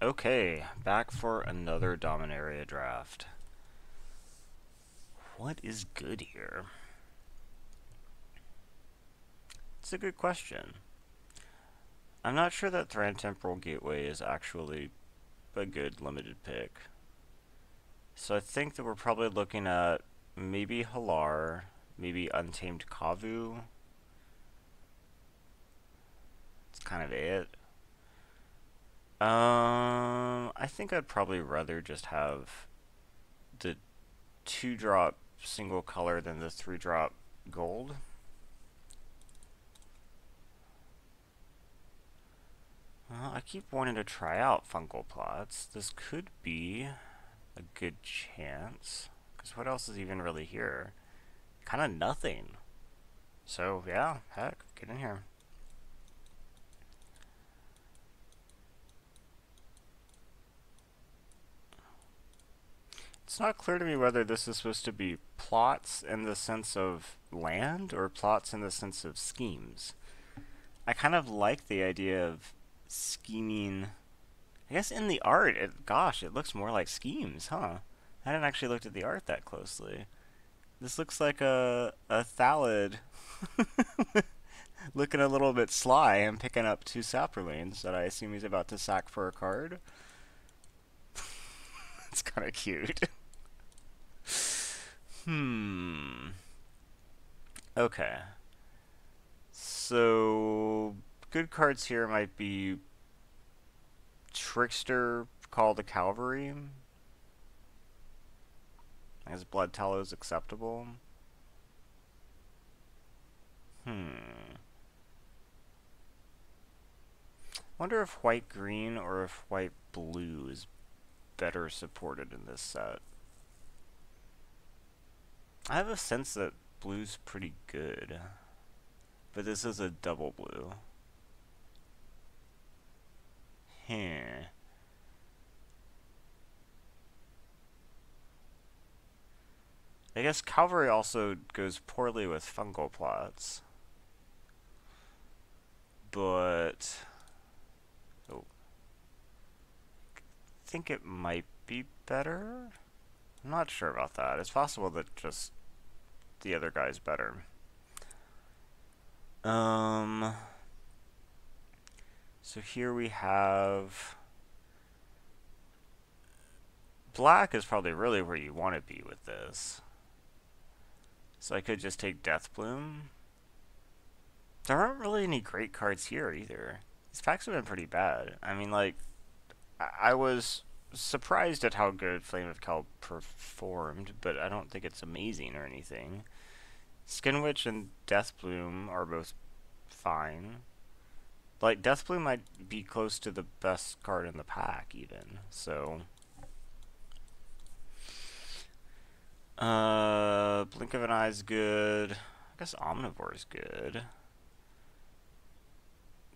Okay, back for another Dominaria Draft. What is good here? It's a good question. I'm not sure that Thran Temporal Gateway is actually a good limited pick. So I think that we're probably looking at maybe Halar, maybe Untamed Kavu. That's kind of it. I think I'd probably rather just have the 2-drop single color than the 3-drop gold. Well, I keep wanting to try out fungal plots. This could be a good chance. Because what else is even really here? Kind of nothing. So, yeah, heck, get in here. It's not clear to me whether this is supposed to be plots in the sense of land or plots in the sense of schemes. I kind of like the idea of scheming. I guess in the art, gosh, it looks more like schemes, huh? I hadn't actually looked at the art that closely. This looks like a Thallid looking a little bit sly and picking up 2 Saprolanes that I assume he's about to sack for a card. It's kind of cute. Okay. So, good cards here might be Trickster, Call the Cavalry. I guess Blood Tallow is acceptable. Wonder if white-green or if white-blue is better supported in this set. I have a sense that blue's pretty good, but this is a double blue. I guess Cavalry also goes poorly with fungal plots. But oh, I think it might be better. I'm not sure about that. It's possible that just the other guy's better. So here we have black is probably really where you want to be with this. So I could just take Deathbloom. There aren't really any great cards here either. These packs have been pretty bad. I mean, like, I was surprised at how good Flame of Kel performed, but I don't think it's amazing or anything. Skinwitch and Deathbloom are both fine. Like, Deathbloom might be close to the best card in the pack, even. So, Blink of an Eye is good. I guess Omnivore is good.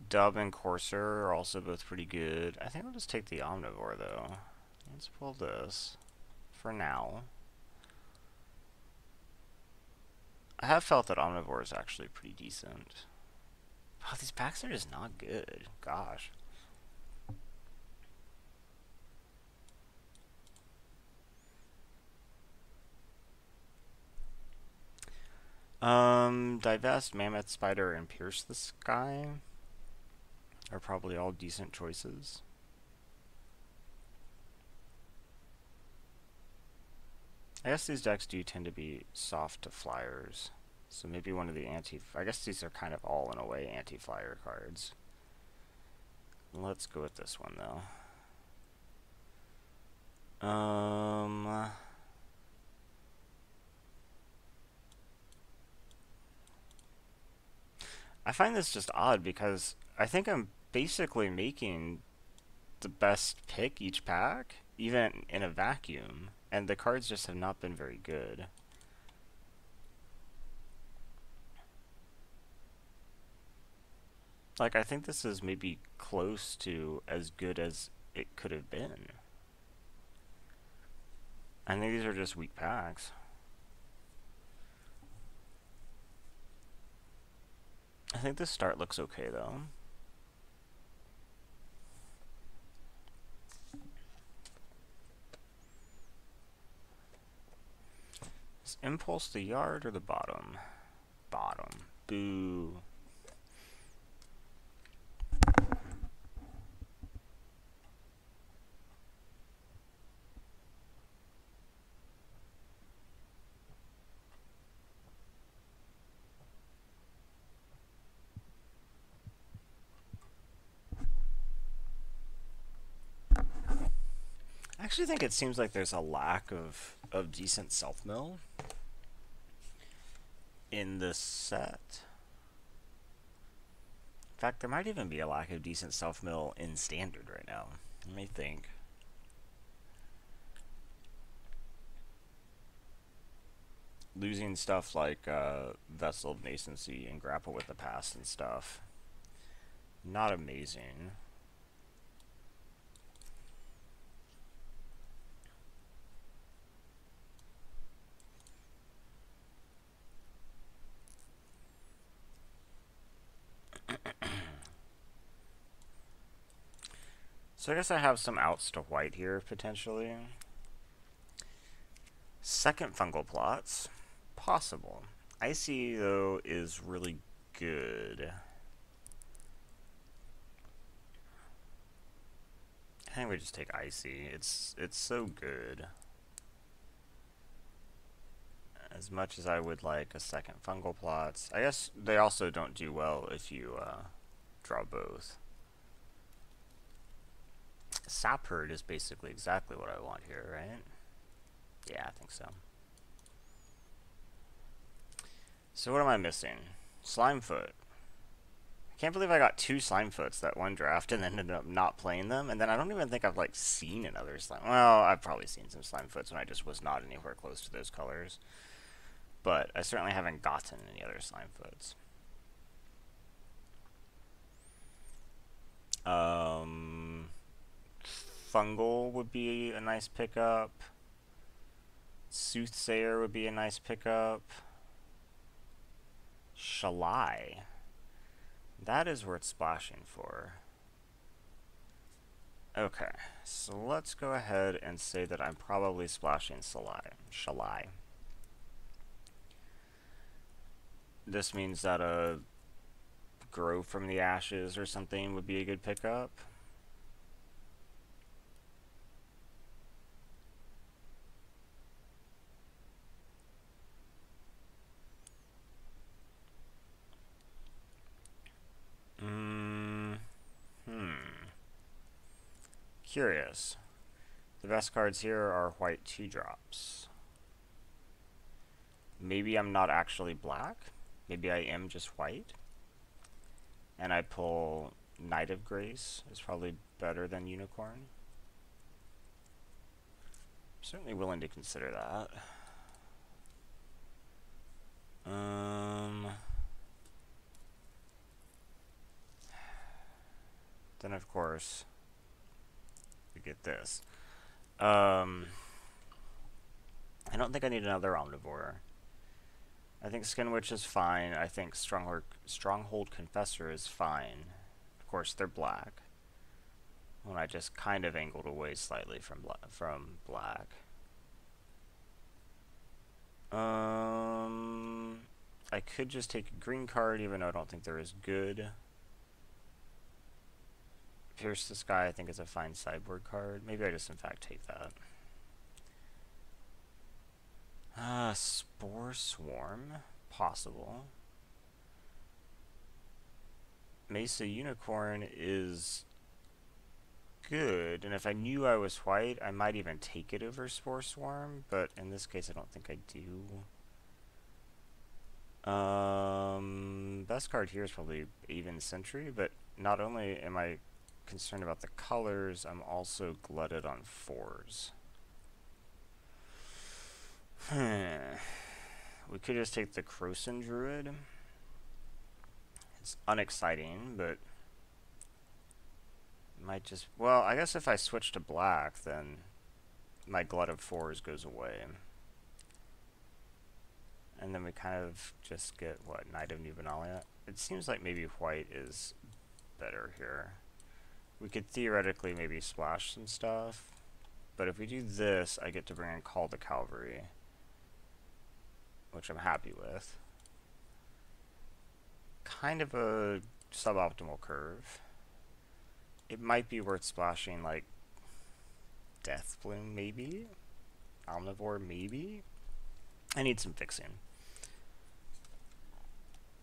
Dub and Courser are also both pretty good. I think I'll just take the Omnivore, though. Let's pull this for now. I have felt that Omnivore is actually pretty decent. Wow, these packs are just not good. Gosh. Divest, Mammoth, Spider, and Pierce the Sky are probably all decent choices. I guess these decks do tend to be soft to flyers. So maybe one of the I guess these are kind of all, in a way, anti-flyer cards. Let's go with this one, though. I find this just odd because I think I'm basically making the best pick each pack, even in a vacuum, and the cards just have not been very good. Like, I think this is maybe close to as good as it could have been. I think these are just weak packs. I think this start looks okay, though. Impulse the yard or the bottom? Bottom. Boo. I actually think it seems like there's a lack of decent self-mill in this set. In fact, there might even be a lack of decent self-mill in standard right now. Let me think. Losing stuff like Vessel of Nascency and Grapple with the Past and stuff. Not amazing. So I guess I have some outs to white here, potentially. Second fungal plots. Possible. Icy, though, is really good. I think we just take Icy. It's so good. As much as I would like a second fungal plots. I guess they also don't do well if you draw both. Sap Herd is basically exactly what I want here, right? Yeah, I think so. So what am I missing? Slimefoot. I can't believe I got 2 Slimefoots that one draft and then ended up not playing them. And then I don't even think I've like seen another slime. Well, I've probably seen some Slimefoots when I just was not anywhere close to those colors. But I certainly haven't gotten any other Slimefoots. Fungal would be a nice pickup. Soothsayer would be a nice pickup. Shalai. That is worth splashing for. Okay, so let's go ahead and say that I'm probably splashing Shalai. This means that a Grow from the Ashes or something would be a good pickup. Curious. The best cards here are white 2-drops. Maybe I'm not actually black. Maybe I am just white. And I pull Knight of Grace is probably better than Unicorn. I'm certainly willing to consider that. Then of course we get this. I don't think I need another Omnivore. I think Skin Witch is fine. I think Stronghold Confessor is fine. Of course, they're black. When I just kind of angled away slightly from black. I could just take a green card, even though I don't think they're as good. Pierce the Sky, I think, is a fine sideboard card. Maybe I just, in fact, take that. Spore Swarm, possible. Mesa Unicorn is good, and if I knew I was white, I might even take it over Spore Swarm, but in this case, I don't think I do. Best card here is probably Even Sentry, but not only am I concerned about the colors, I'm also glutted on 4s. We could just take the Croson Druid. It's unexciting, but might just... Well, I guess if I switch to black, then my glut of 4s goes away. And then we kind of just get, what, Knight of Nubenalia? It seems like maybe white is better here. We could theoretically maybe splash some stuff, but if we do this, I get to bring in Call to Calvary. which I'm happy with. Kind of a suboptimal curve. It might be worth splashing like Death Bloom, maybe? Omnivore, maybe? I need some fixing.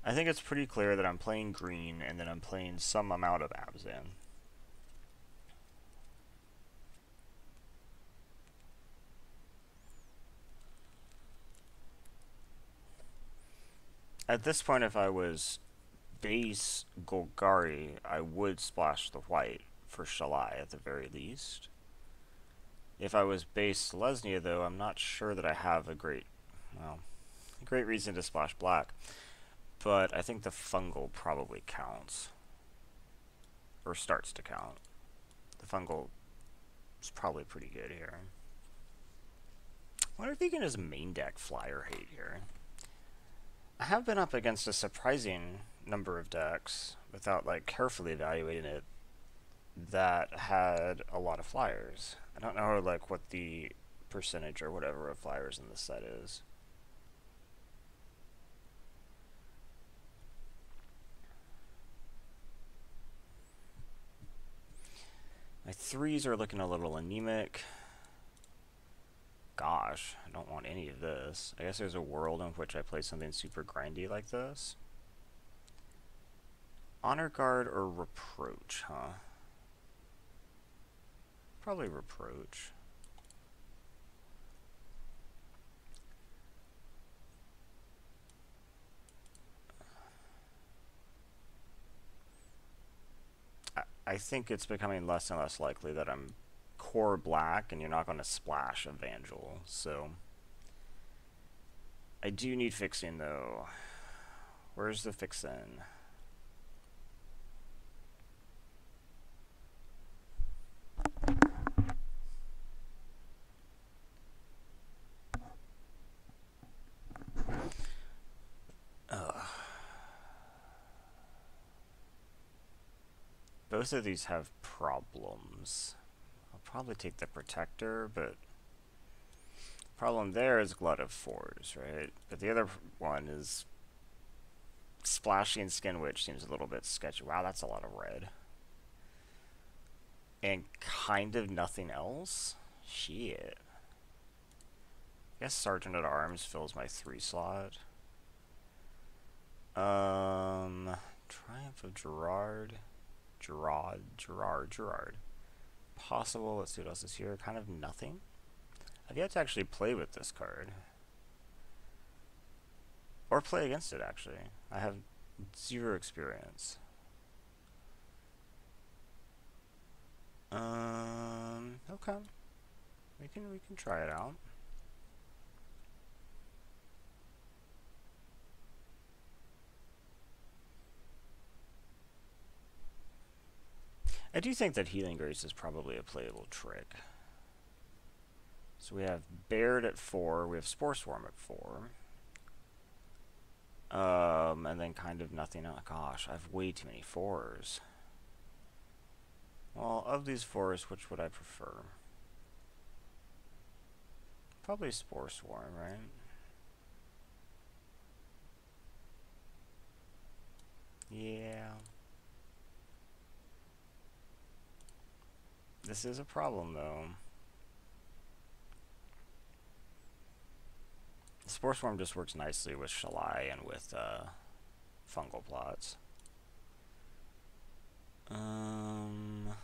I think it's pretty clear that I'm playing green and then I'm playing some amount of Abzan. At this point, if I was base Golgari, I would splash the white for Shalai at the very least. If I was base Selesnya, though, I'm not sure that I have a great reason to splash black. But I think the fungal probably counts. Or starts to count. The fungal is probably pretty good here. I wonder if he can just main deck Flyer Hate here. I have been up against a surprising number of decks, without like carefully evaluating it, that had a lot of flyers. I don't know like what the percentage or whatever of flyers in this set is. My 3s are looking a little anemic. Gosh, I don't want any of this. I guess there's a world in which I play something super grindy like this. Honor Guard or Reproach, huh? Probably Reproach. I think it's becoming less and less likely that I'm core black and you're not going to splash Evangel, so I do need fixing though. Where's the fixin'? Both of these have problems. I'll probably take the Protector, but the problem there is Glut of 4s, right? But the other one is splashing Skin Witch seems a little bit sketchy. Wow, that's a lot of red. And kind of nothing else? Shit. I guess Sergeant at Arms fills my 3 slot. Triumph of Gerard. Gerard. Possible, let's see what else is here. Kind of nothing. I've yet to actually play with this card. Or play against it, actually. I have 0 experience. Okay. We can try it out. I do think that Healing Grace is probably a playable trick. So we have Baird at 4, we have Spore Swarm at 4. And then kind of nothing else. Gosh, I have way too many 4s. Well, of these 4s, which would I prefer? Probably Spore Swarm, right? Yeah. This is a problem, though. Spore Swarm just works nicely with Shalai and with fungal plots. Can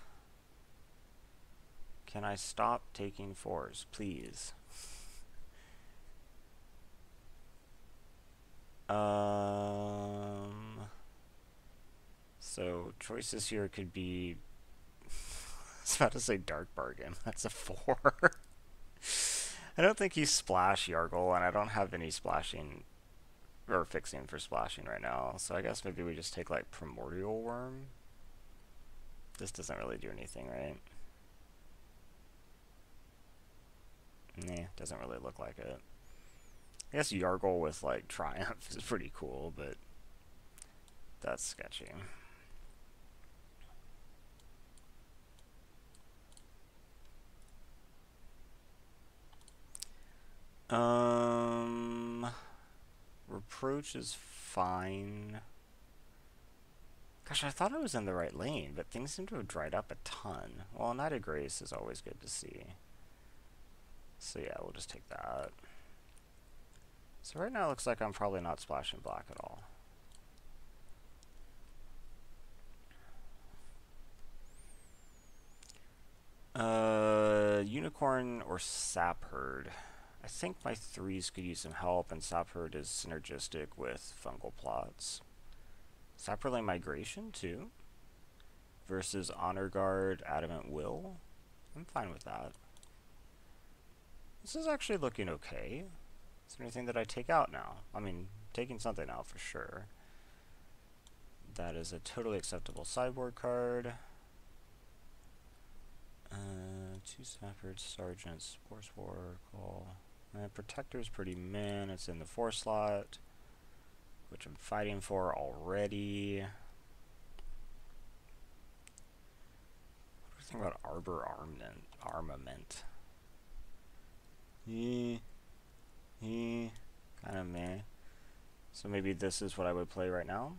I stop taking 4s, please? So choices here could be. I was about to say Dark Bargain. That's a 4. I don't think you splash Yargle, and I don't have any splashing or fixing for splashing right now. So I guess maybe we just take like Primordial Worm. This doesn't really do anything, right? Nah, doesn't really look like it. I guess Yargle with like Triumph is pretty cool, but that's sketchy. approach is fine. Gosh, I thought I was in the right lane, but things seem to have dried up a ton. Well, Knight of Grace is always good to see. So yeah, we'll just take that. So right now it looks like I'm probably not splashing black at all. Unicorn or Sapherd. I think my 3s could use some help, and Sapherd is synergistic with fungal plots. Sapper Lane Migration, too. Versus Honor Guard, Adamant Will. I'm fine with that. This is actually looking okay. Is there anything that I take out now? I mean, taking something out for sure. That is a totally acceptable sideboard card. 2 Sapphirds, Sergeants, Force War, Call. Protector's pretty man. It's in the 4 slot, which I'm fighting for already. What do you think about Arbor Armament? Kind of meh. So maybe this is what I would play right now.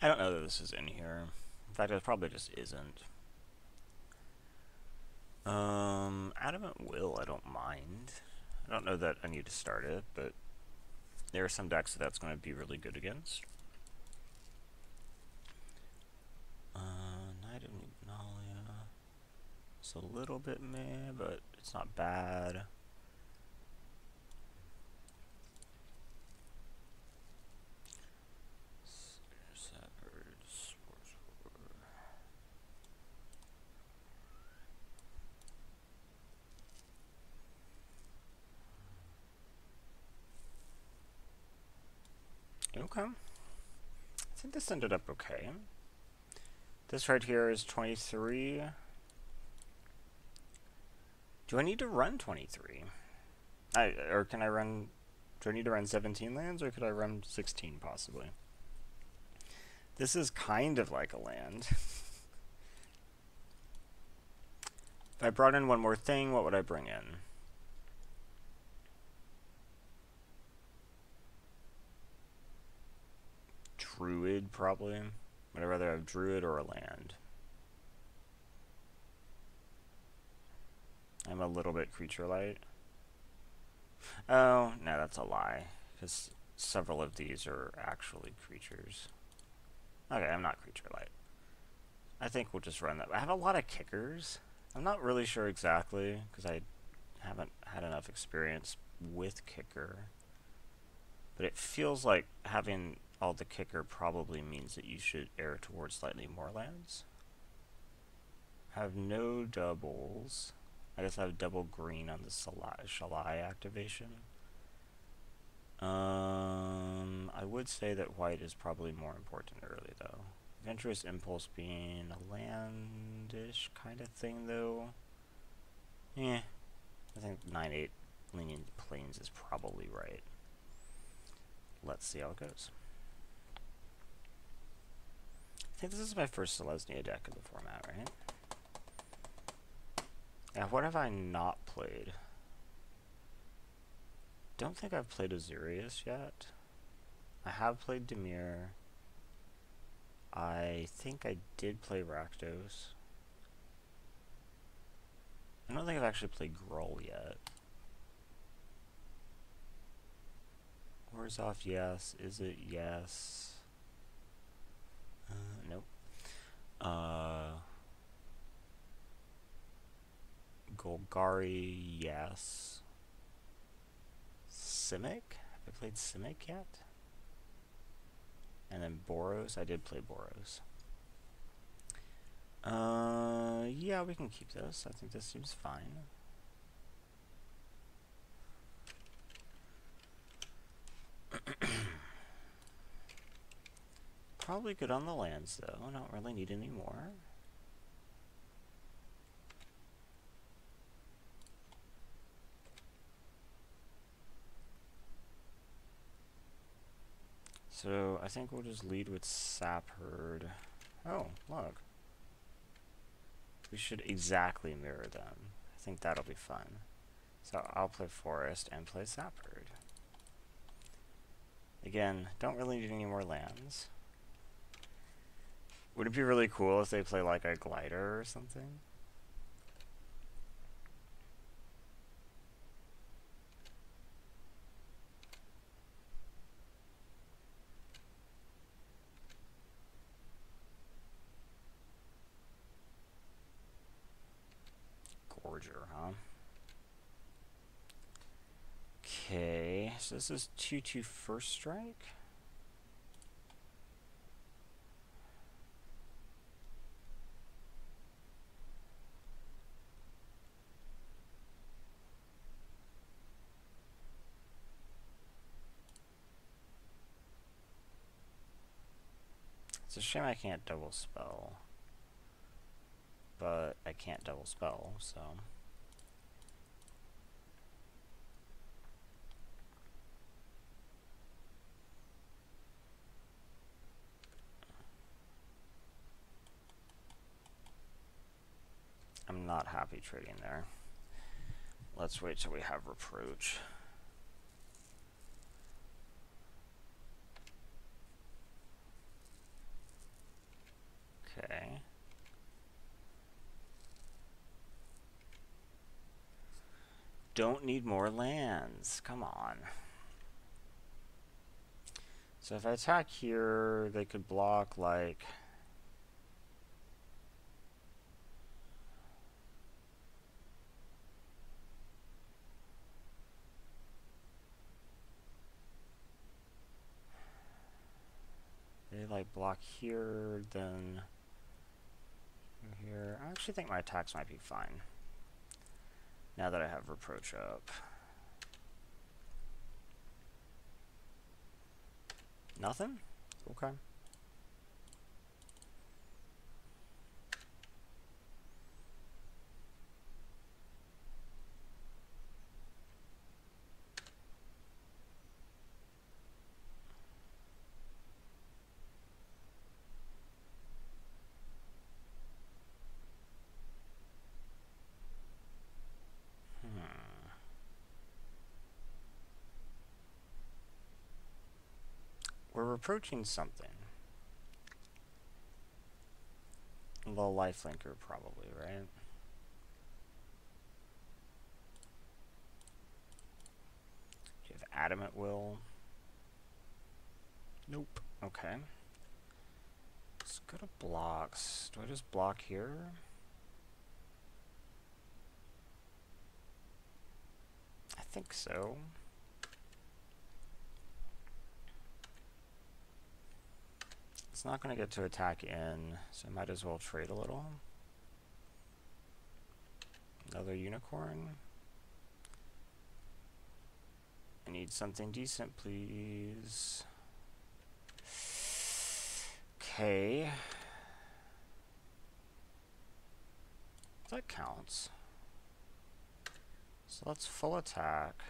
I don't know that this is in here. In fact, it probably just isn't. Adamant Will, I don't mind. I don't know that I need to start it, but there are some decks that's going to be really good against. Knight of Magnolia. It's a little bit meh, but it's not bad. Okay. I think this ended up okay. This right here is 23. Do I need to run 23? Or can I run... Do I need to run 17 lands, or could I run 16 possibly? This is kind of like a land. If I brought in one more thing, what would I bring in? Druid, probably. Would I rather have Druid or a land? I'm a little bit creature light. Oh, no, that's a lie. Because several of these are actually creatures. Okay, I'm not creature light. I think we'll just run that. I have a lot of kickers. I'm not really sure exactly, because I haven't had enough experience with kicker. But it feels like having all the kicker probably means that you should err towards slightly more lands. I have no doubles. I guess I have double green on the Shalai activation. I would say that white is probably more important early, though. Adventurous Impulse being a landish kind of thing, though. I think 9-8 leaning plains is probably right. Let's see how it goes. I think this is my first Selesnya deck of the format, right? Yeah, what have I not played? Don't think I've played Azurius yet. I have played Dimir. I think I did play Rakdos. I don't think I've actually played Gruul yet. Orzhov, yes. Is it? Yes. Nope. Golgari, yes. Simic? Have I played Simic yet? And then Boros, I did play Boros. Yeah, we can keep this. I think this seems fine. probably good on the lands, though. I don't really need any more. So I think we'll just lead with Sap Herd. Oh, look. We should exactly mirror them. I think that'll be fun. So I'll play Forest and play Sap Herd. Again, don't really need any more lands. Would it be really cool if they play like a glider or something? Gorger, huh? Okay, so this is 2/2 first strike. It's a shame I can't double spell. But I can't double spell, so... I'm not happy trading there. Let's wait till we have Reproach. Okay. Don't need more lands. Come on. So if I attack here, they could block like... They like block here, then here. I actually think my attacks might be fine. Now that I have Reproach up. Nothing? Okay. We're approaching something. A little lifelinker, probably, right? Do you have Adamant Will? Nope. Okay. Let's go to blocks. Do I just block here? I think so. It's not going to get to attack in, so I might as well trade a little. Another unicorn. I need something decent, please. Okay. That counts. So let's full attack.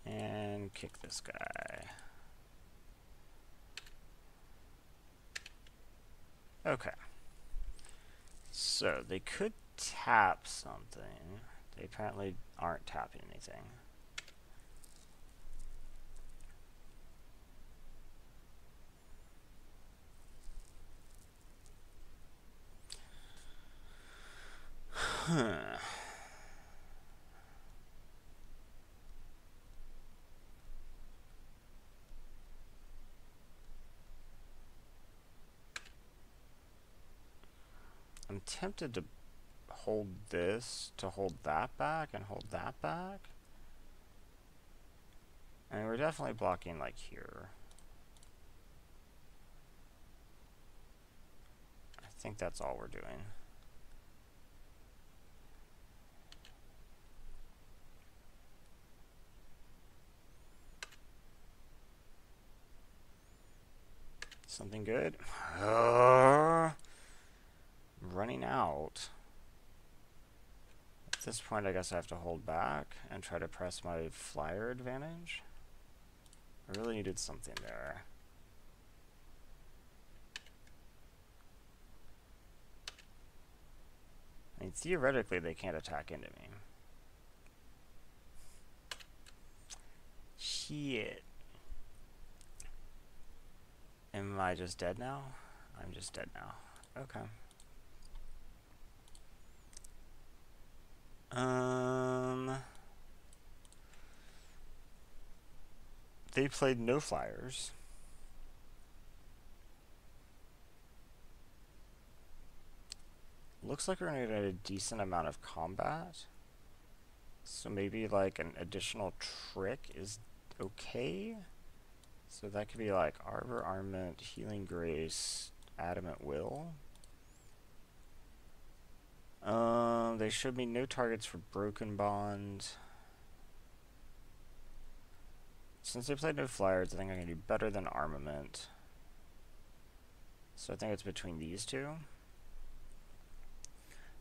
And kick this guy. Okay. So they could tap something. They apparently aren't tapping anything. Huh. I'm tempted to hold this, to hold that back, and hold that back. And we're definitely blocking like here. I think that's all we're doing. Something good? I'm running out. At this point, I guess I have to hold back and try to press my flyer advantage. I really needed something there. I mean, theoretically, they can't attack into me. Shit. Am I just dead now? I'm just dead now. Okay. They played no flyers. Looks like we're gonna get a decent amount of combat. So maybe like an additional trick is okay. So that could be like Arbor Armament, Healing Grace, Adamant Will. They showed me no targets for Broken Bond. Since they played no flyers, I think I'm going to do better than Armament. So I think it's between these two.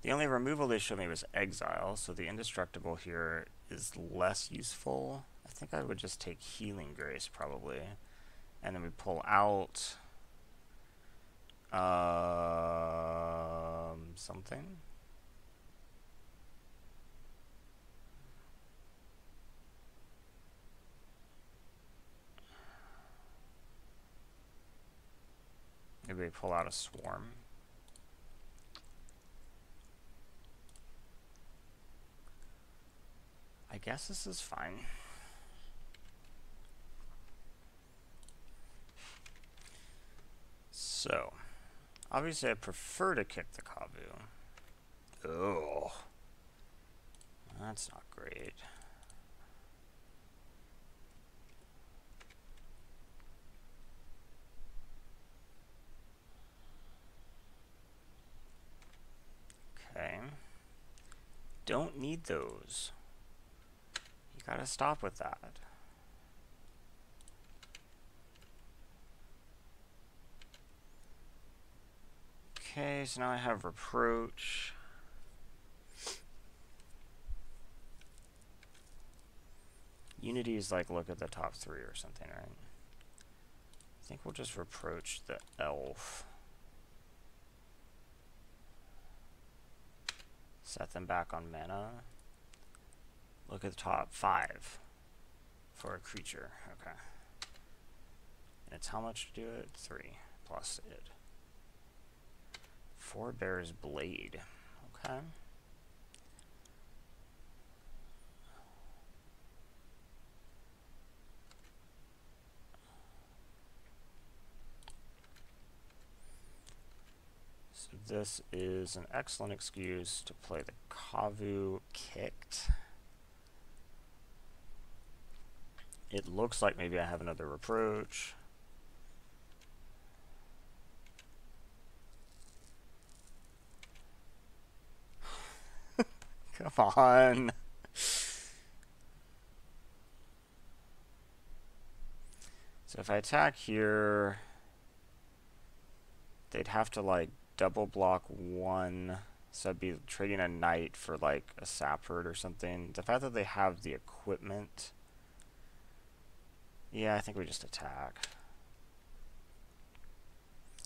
The only removal they showed me was Exile, so the Indestructible here is less useful. I think I would just take Healing Grace, probably. And then we pull out... something. Maybe we pull out a Swarm. I guess this is fine. So, obviously I prefer to kick the Kavu. Oh, that's not great. Okay. Don't need those. You gotta stop with that. Okay, so now I have Reproach. Unity is like look at the top three or something, right? I think we'll just Reproach the Elf. Set them back on mana. Look at the top 5 for a creature. Okay. And it's how much to do it? 3 plus it. Forebear's Blade. Okay. So this is an excellent excuse to play the Kavu kicked. It looks like maybe I have another Reproach. Come on. So if I attack here, they'd have to like double block 1. So I'd be trading a knight for like a Sapherd or something. The fact that they have the equipment. Yeah, I think we just attack.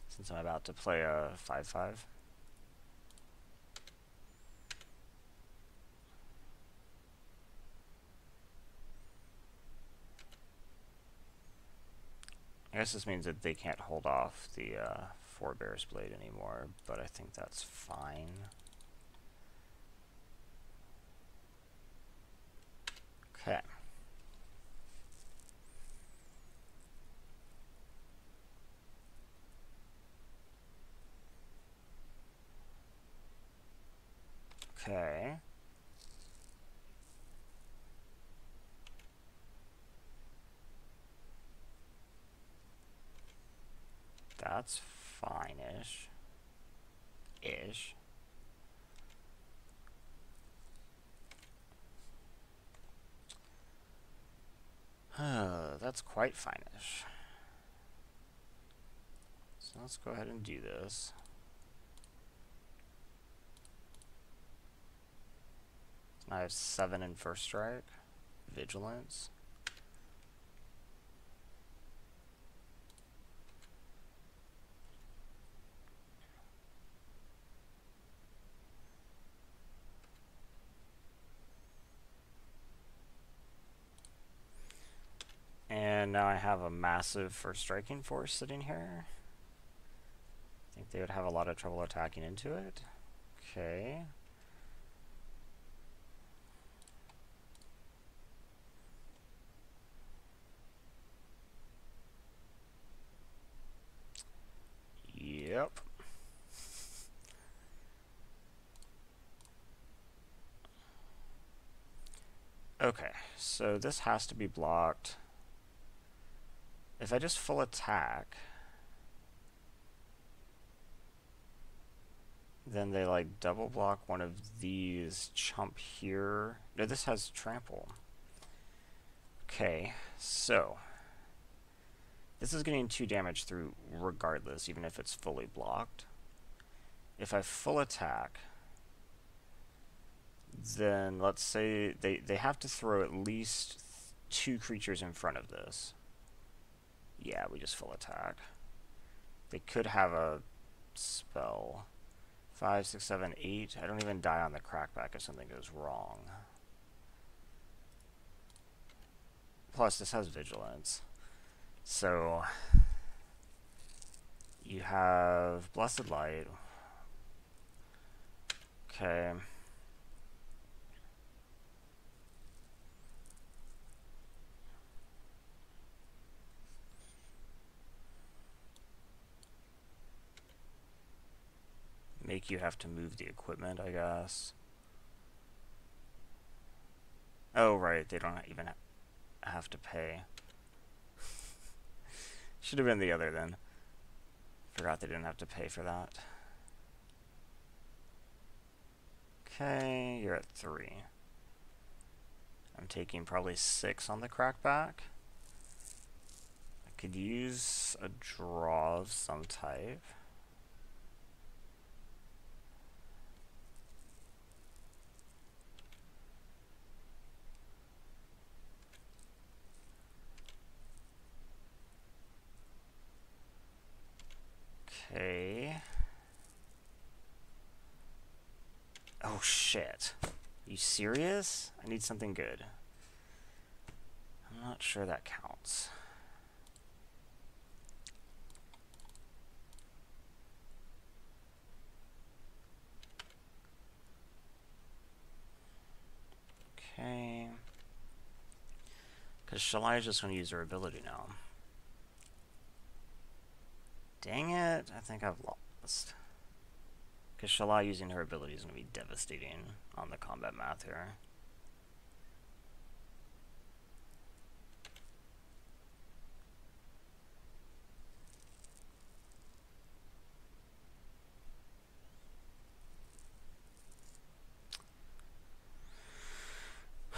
Since I'm about to play a 5/5. I guess this means that they can't hold off the Forebear's Blade anymore, but I think that's fine. Okay. Okay. that's fine-ish. Ish. That's quite fine-ish. So let's go ahead and do this. So now I have 7 in first strike. Vigilance. And now I have a massive first striking force sitting here. I think they would have a lot of trouble attacking into it. Okay. Yep. Okay, so this has to be blocked. If I just full attack, then they like double block one of these, chump here. No, this has trample. Okay, so this is getting 2 damage through regardless, even if it's fully blocked. If I full attack, then let's say they have to throw at least 2 creatures in front of this. Yeah, we just full attack. They could have a spell. 5, 6, 7, 8. I don't even die on the crackback if something goes wrong. Plus, this has vigilance. So, you have Blessed Light. Okay. Make you have to move the equipment, I guess. Oh, right, they don't even have to pay. Should have been the other then. Forgot they didn't have to pay for that. Okay, you're at 3. I'm taking probably 6 on the crackback. I could use a draw of some type. Okay. Oh shit. You serious? I need something good. I'm not sure that counts. Okay. Because Shalai is just going to use her ability now. Dang it, I think I've lost. Because Shalai using her ability is going to be devastating on the combat math here.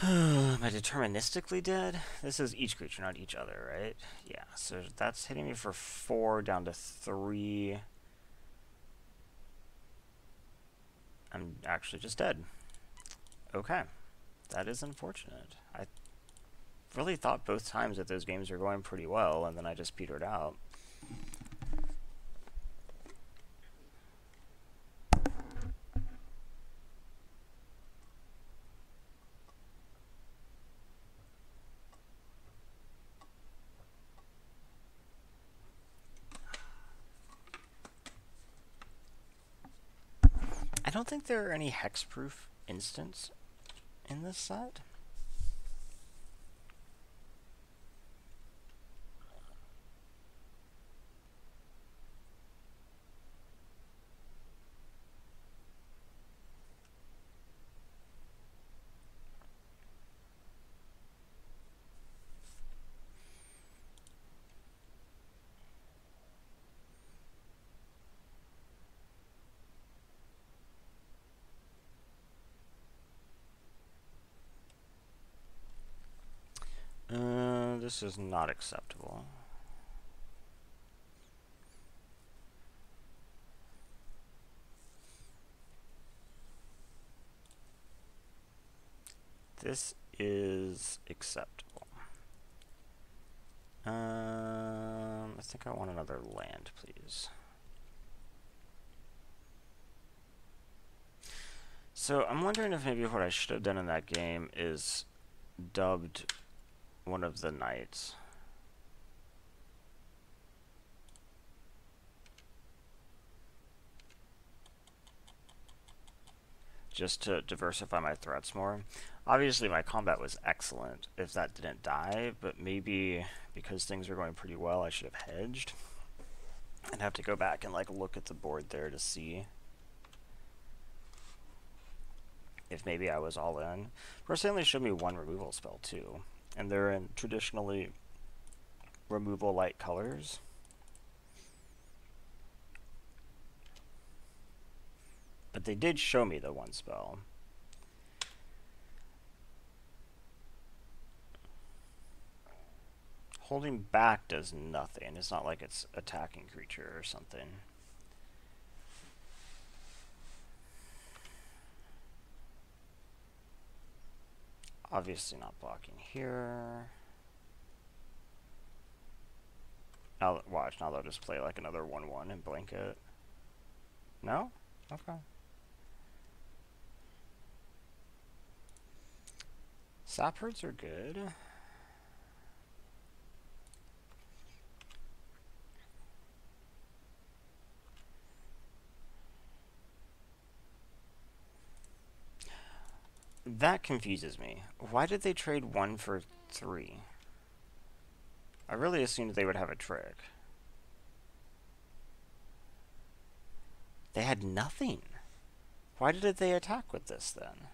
Am I deterministically dead? This is each creature, not each other, right? Yeah, so that's hitting me for 4 down to 3. I'm actually just dead. Okay. That is unfortunate. I really thought both times that those games were going pretty well, and then I just petered out. I don't think there are any hexproof instants in this set. this is not acceptable. This is acceptable. I think I want another land, please. So I'm wondering if maybe what I should have done in that game is dubbed one of the knights. Just to diversify my threats more. Obviously my combat was excellent if that didn't die, but maybe because things are going pretty well I should have hedged. I'd have to go back and like look at the board there to see if maybe I was all in. Of course, they only showed me one removal spell too, and they're in traditionally removal light colors. But they did show me the one spell. Holding back does nothing. It's not like it's attacking creature or something. Obviously not blocking here. Now, watch, now they'll just play like another 1/1 and blanket. No? Okay. Sapherds are good. That confuses me. Why did they trade 1 for 3? I really assumed they would have a trick. They had nothing. Why did they attack with this then?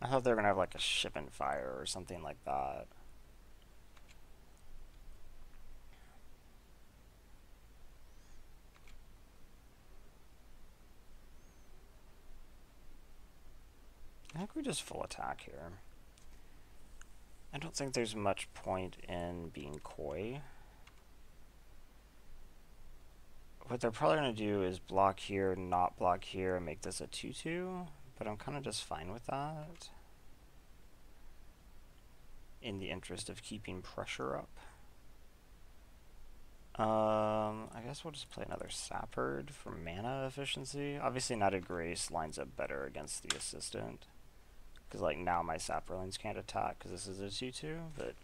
I thought they were going to have like a ship and fire or something like that. I think we just full attack here. I don't think there's much point in being coy. What they're probably going to do is block here, not block here, and make this a 2/2. But I'm kind of just fine with that, in the interest of keeping pressure up. I guess we'll just play another Sapherd for mana efficiency. Obviously Knighted Grace lines up better against the Assistant, because like now my Saphirlings can't attack because this is a 2/2, but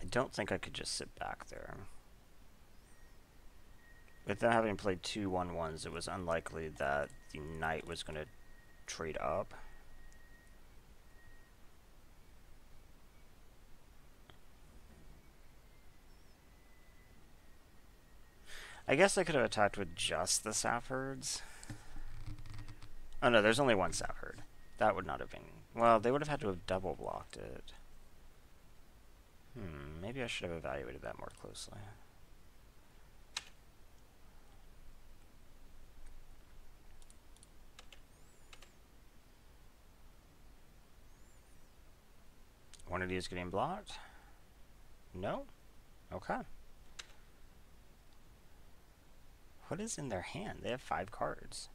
I don't think I could just sit back there. With them having played 2 1/1s, it was unlikely that the knight was going to trade up. I guess I could have attacked with just the Saphirds. Oh no, there's only one Saphird. That would not have been... Well, they would have had to have double blocked it. Maybe I should have evaluated that more closely. One of these getting blocked? No? Okay. What is in their hand? They have 5 cards.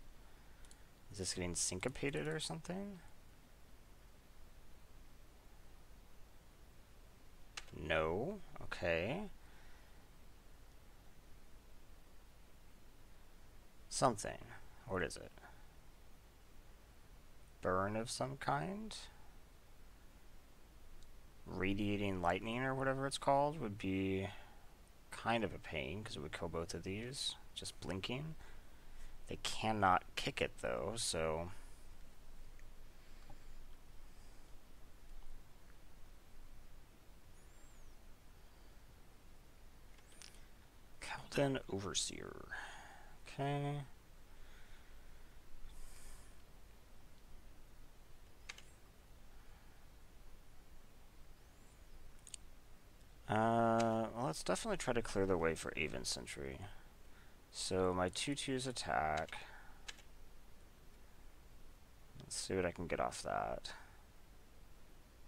Is this getting syncopated or something? No. Okay. Something. What is it? Burn of some kind? Radiating lightning or whatever it's called would be kind of a pain because it would kill both of these. Just blinking. They cannot kick it though, so... Golden Overseer. Okay. Well, let's definitely try to clear the way for Aven Sentry. So my 2/2's attack. Let's see what I can get off that.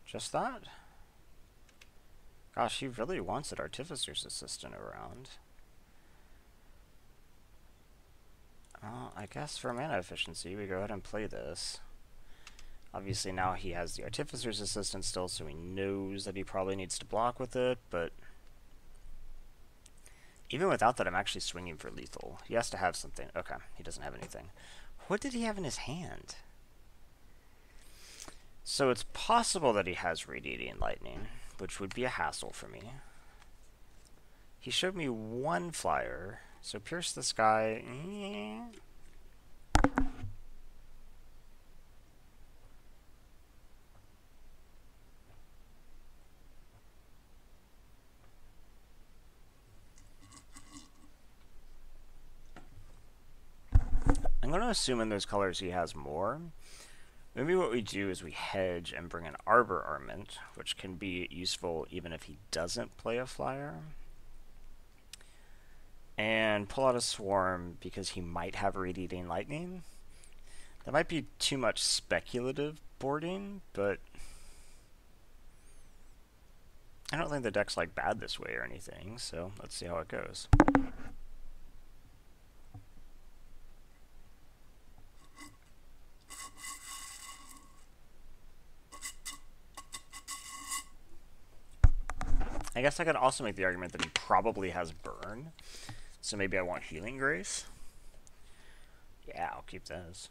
Just that? Gosh, he really wants an Artificer's Assistant around. Well, I guess for mana efficiency, we go ahead and play this. Obviously now he has the Artificer's Assistant still, so he knows that he probably needs to block with it, but even without that, I'm actually swinging for lethal. He has to have something. Okay, he doesn't have anything. What did he have in his hand? So it's possible that he has Radiating Lightning, which would be a hassle for me. He showed me one flyer, so Pierce the Sky. I'm going to assume in those colors he has more. Maybe what we do is we hedge and bring an Arbor Armament, which can be useful even if he doesn't play a flyer. And pull out a Swarm because he might have Radiating Lightning. That might be too much speculative boarding, but I don't think the deck's like bad this way or anything, so let's see how it goes. I guess I could also make the argument that he probably has Burn, so maybe I want Healing Grace. Yeah, I'll keep those.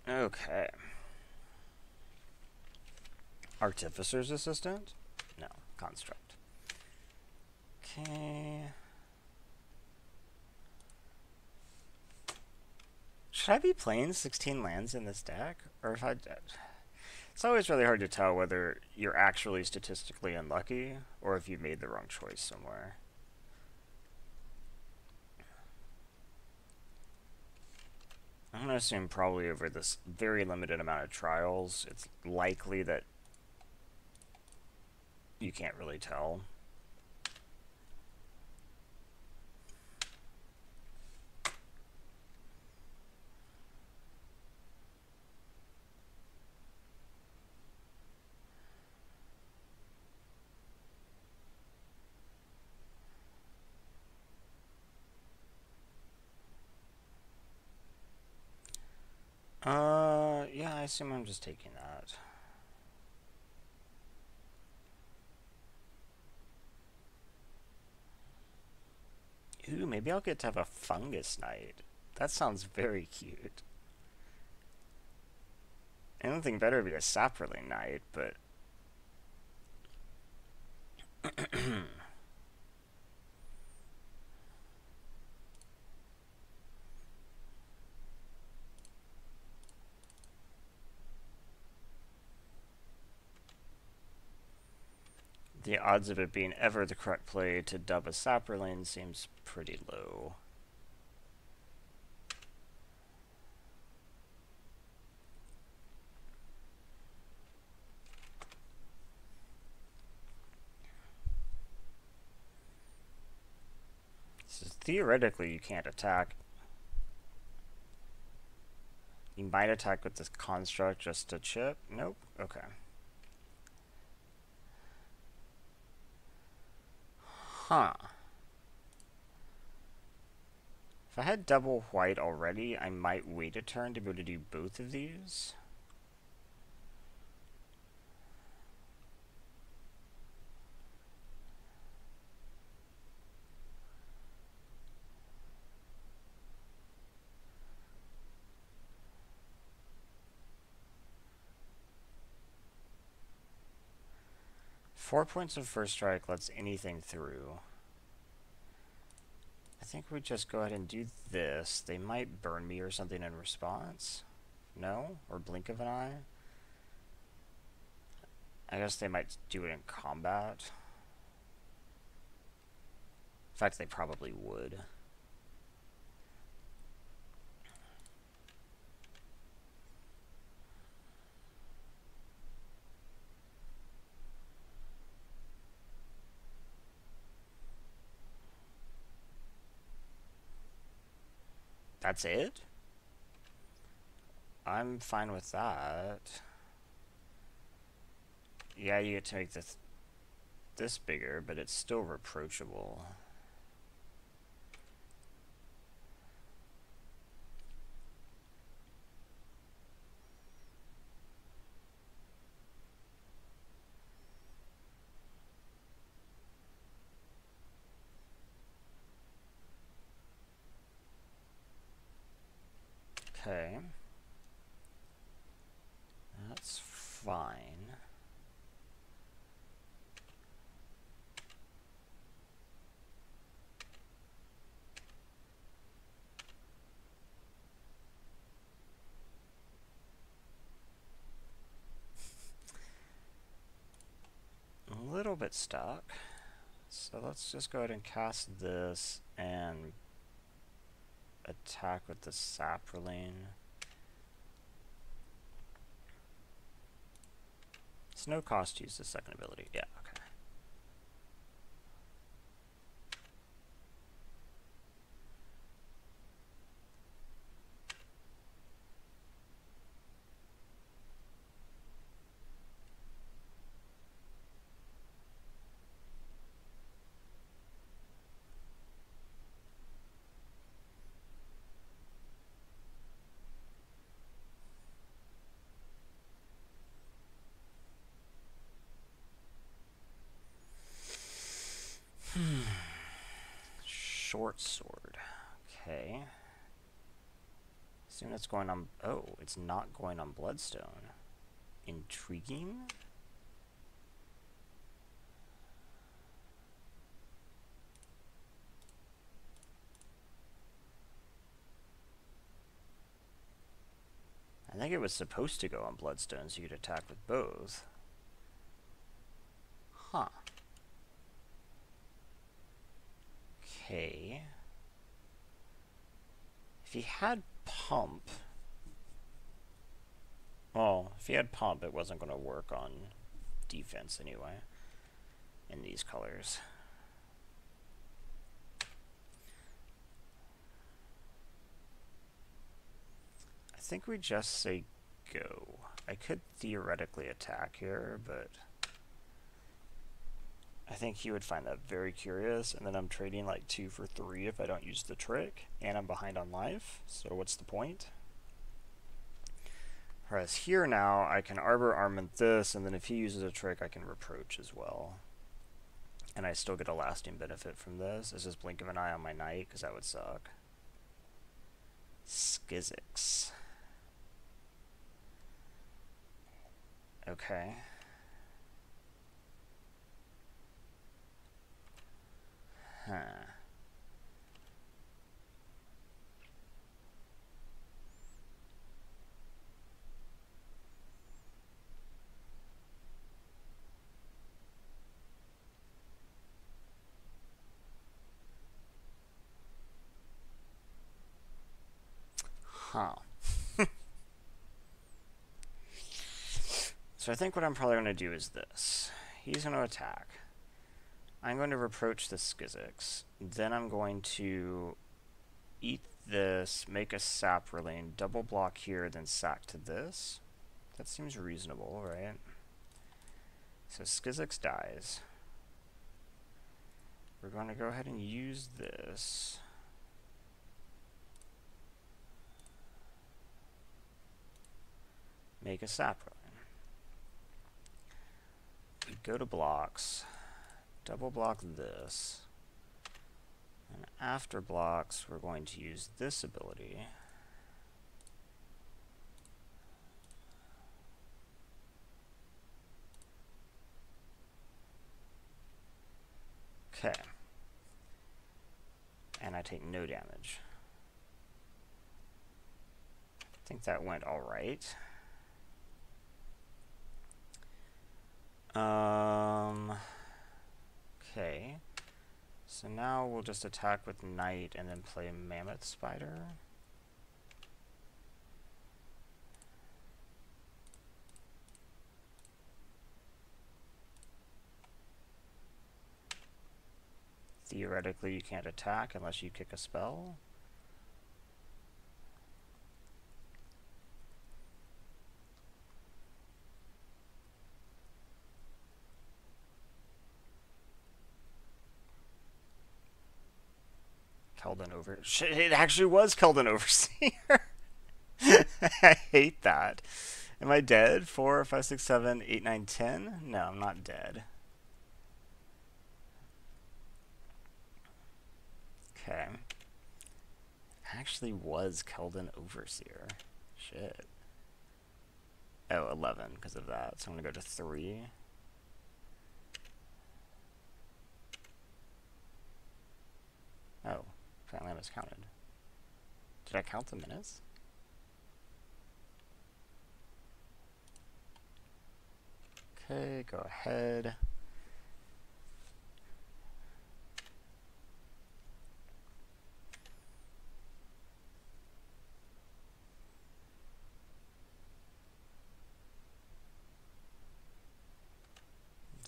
Okay. Artificer's Assistant? No, Construct. Okay. Should I be playing 16 lands in this deck? Or if I... It's always really hard to tell whether you're actually statistically unlucky or if you made the wrong choice somewhere. I'm going to assume probably over this very limited amount of trials, it's likely that you can't really tell. Yeah, I assume I'm just taking that. Ooh, maybe I'll get to have a Fungus Knight. That sounds very cute. Anything better would be a Saproling Knight, but... the odds of it being ever the correct play to dub a Saproling seems pretty low. So theoretically you can't attack. You might attack with this Construct just to chip? Nope. Okay. Huh. If I had double white already, I might wait a turn to be able to do both of these. 4 points of first strike lets anything through. I think we just go ahead and do this. They might burn me or something in response. No? Or blink of an eye? I guess they might do it in combat. In fact, they probably would. That's it? I'm fine with that. Yeah, you get to make this bigger, but it's still reproachable. Okay. That's fine. A little bit stuck. So let's just go ahead and cast this and attack with the Saproline. It's no cost to use the second ability. Yeah, okay. Short sword. Okay. Assume it's going on. Oh, it's not going on Bloodstone. Intriguing. I think it was supposed to go on Bloodstone, so you could attack with both. Huh. Okay. If he had Pump... Well, if he had Pump, it wasn't going to work on defense anyway. In these colors. I think we just say go. I could theoretically attack here, but I think he would find that very curious, and then I'm trading like 2 for 3 if I don't use the trick, and I'm behind on life, so what's the point? Whereas here now, I can Arbor Armament this, and then if he uses a trick, I can Reproach as well. And I still get a lasting benefit from this. It's just Blink of an Eye on my Knight, because that would suck. Skizix. Okay. Huh. Huh. So I think what I'm probably going to do is this. He's going to attack. I'm going to Reproach the Skizix. Then I'm going to eat this, make a Saproline, double block here, then sack to this. That seems reasonable, right? So Skizix dies. We're going to go ahead and use this. Make a Saproline. We go to blocks. Double block this. And after blocks, we're going to use this ability. Okay. And I take no damage. I think that went all right. Okay. So now we'll just attack with Knight and then play Mammoth Spider. Theoretically, you can't attack unless you kick a spell. Keldon over. Shit, it actually was Keldon Overseer. I hate that. Am I dead? 4, 5, 6, 7, 8, 9, 10? No, I'm not dead. Okay. Actually was Keldon Overseer. Shit. Oh, 11 because of that. So I'm going to go to 3. Oh, apparently I miscounted. Did I count the minutes? Okay, go ahead.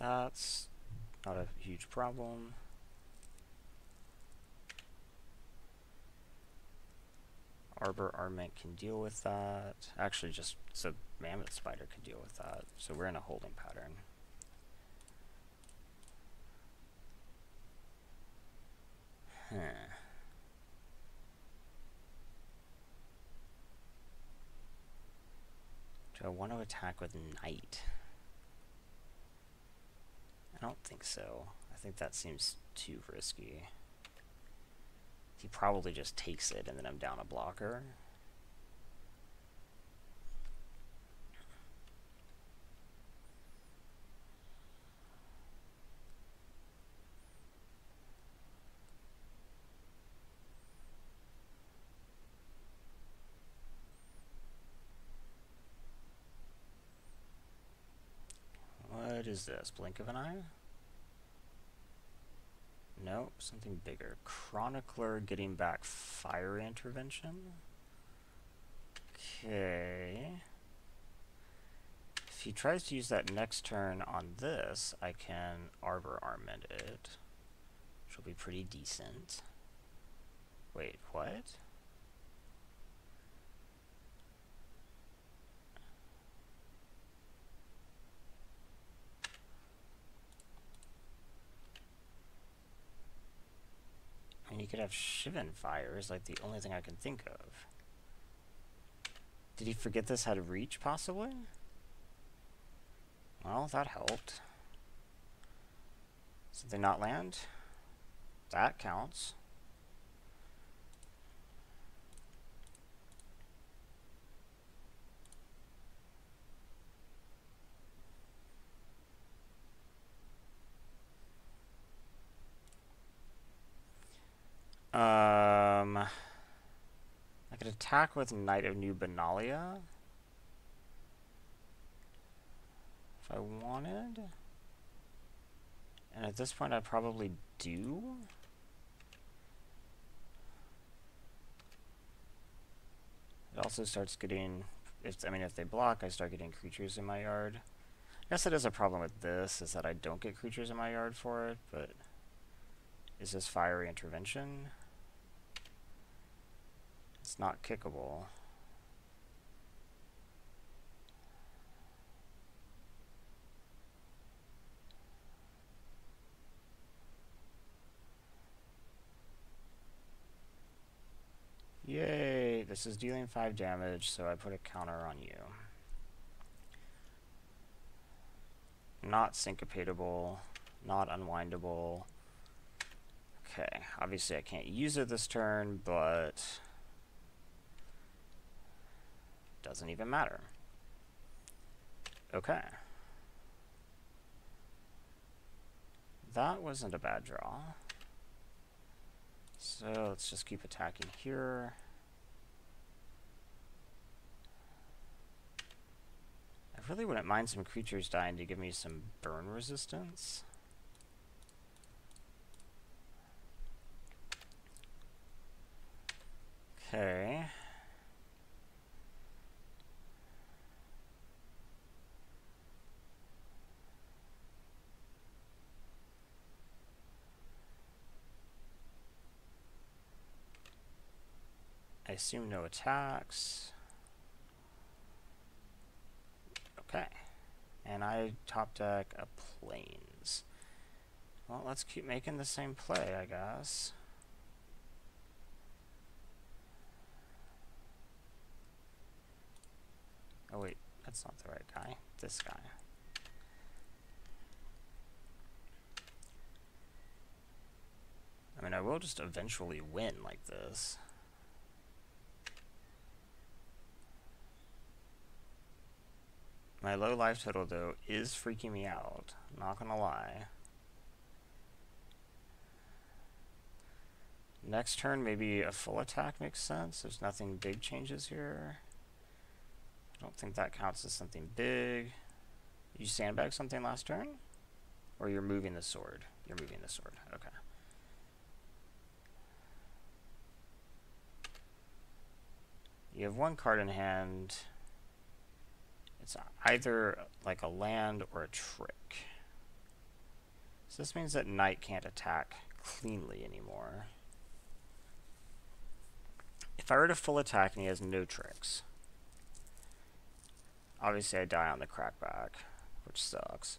That's not a huge problem. Arbor Armament can deal with that. Actually, just so Mammoth Spider can deal with that. So we're in a holding pattern. Do I want to attack with Knight? I don't think so. I think that seems too risky. He probably just takes it and then I'm down a blocker. What is this? Blink of an eye? Nope, something bigger. Chronicler getting back fire intervention. Okay. If he tries to use that next turn on this, I can Arbor Armament it, which will be pretty decent. Wait, what? I mean, you could have Shivan Fire is like the only thing I can think of. Did he forget this had reach, possibly? Well, that helped. Did they not land? That counts. I could attack with Knight of New Benalia if I wanted. And at this point I probably do. It also starts getting, if they block, I start getting creatures in my yard. I guess that is a problem with this, is that I don't get creatures in my yard for it, but is this Fiery Intervention? It's not kickable. Yay! This is dealing 5 damage, so I put a counter on you. Not syncopatable, not unwindable. Okay, obviously I can't use it this turn, but doesn't even matter. Okay. that wasn't a bad draw. So let's just keep attacking here. I really wouldn't mind some creatures dying to give me some burn resistance. Okay. I assume no attacks. Okay. And I top deck a plains. Well, let's keep making the same play, I guess. Oh wait, that's not the right guy. This guy. I mean, I will just eventually win like this. My low life total, though, is freaking me out. Not gonna lie. Next turn, maybe a full attack makes sense. There's nothing big changes here. I don't think that counts as something big. You sandbag something last turn? Or you're moving the sword? You're moving the sword. Okay. You have one card in hand. It's either like a land or a trick. So this means that Knight can't attack cleanly anymore. If I were to full attack and he has no tricks, obviously I die on the crackback, which sucks.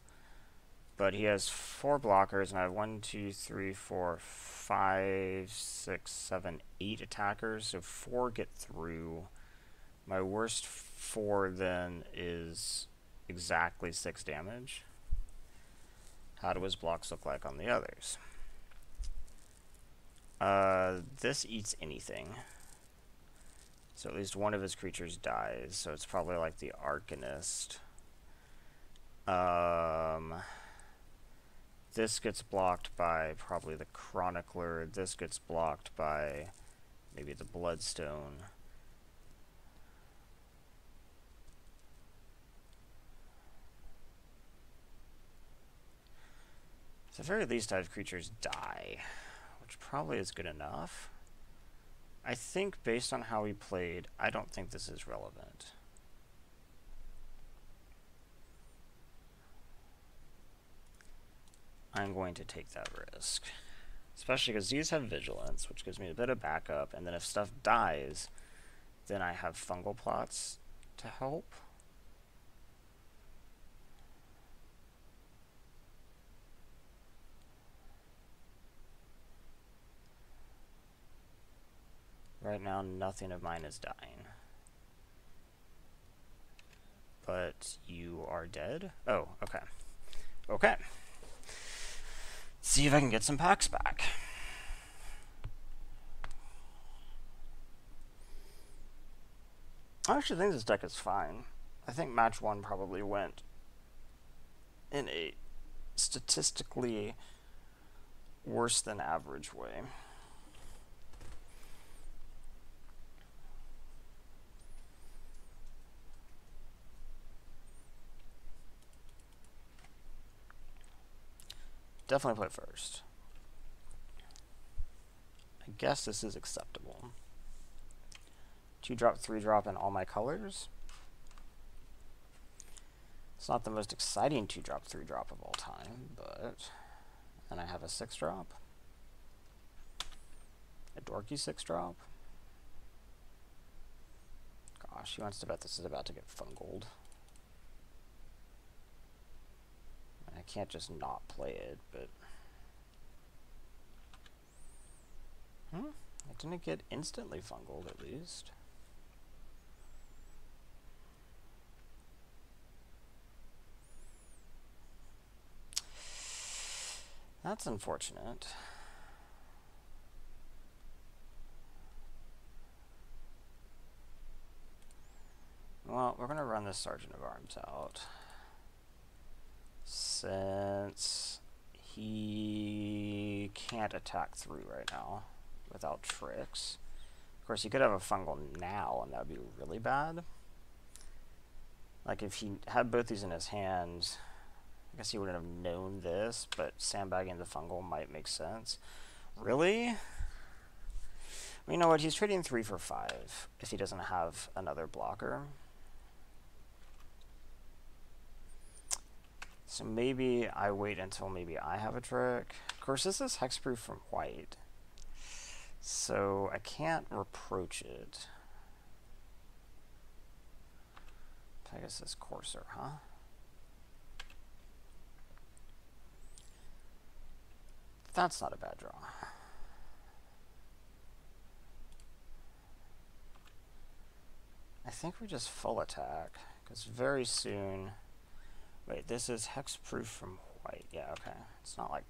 But he has 4 blockers, and I have 1, 2, 3, 4, 5, 6, 7, 8 attackers, so 4 get through. My worst 4 then is exactly 6 damage. How do his blocks look like on the others? This eats anything. So at least one of his creatures dies, so it's probably like the Arcanist. This gets blocked by probably the Chronicler. This gets blocked by maybe the Bloodstone. At the very least, I have creatures die, which probably is good enough. I think based on how he played, I don't think this is relevant. I'm going to take that risk. Especially because these have Vigilance, which gives me a bit of backup, and then if stuff dies, then I have Fungal Plots to help. Right now, nothing of mine is dying. But you are dead? Oh, okay. Okay. See if I can get some packs back. I actually think this deck is fine. I think match 1 probably went in a statistically worse than average way. Definitely play first. I guess this is acceptable. 2-drop, 3-drop in all my colors. It's not the most exciting 2-drop, 3-drop of all time, but... And I have a 6-drop. A dorky 6-drop. Gosh, he wants to bet this is about to get fungled. I can't just not play it, but... I didn't get instantly fungled, at least. That's unfortunate. Well, we're going to run this Sergeant of Arms out. Since he can't attack through right now without tricks. Of course, he could have a fungal now, and that would be really bad. Like, if he had both these in his hands, I guess he wouldn't have known this, but sandbagging the fungal might make sense. Really? Well, you know what? He's trading 3 for 5 if he doesn't have another blocker. So maybe I wait until maybe I have a trick. Of course, this is hexproof from white, so I can't reproach it. Pegasus Courser, huh? That's not a bad draw. I think we just full attack, because very soon... Wait, this is hexproof from white. Yeah, okay. It's not like...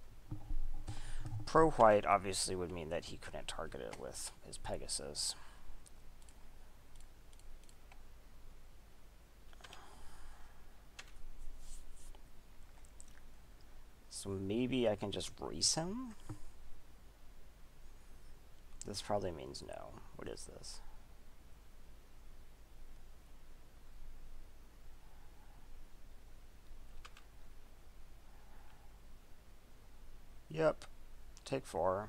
Pro-white obviously would mean that he couldn't target it with his Pegasus. So maybe I can just race him? This probably means no. What is this? Yep. Take 4.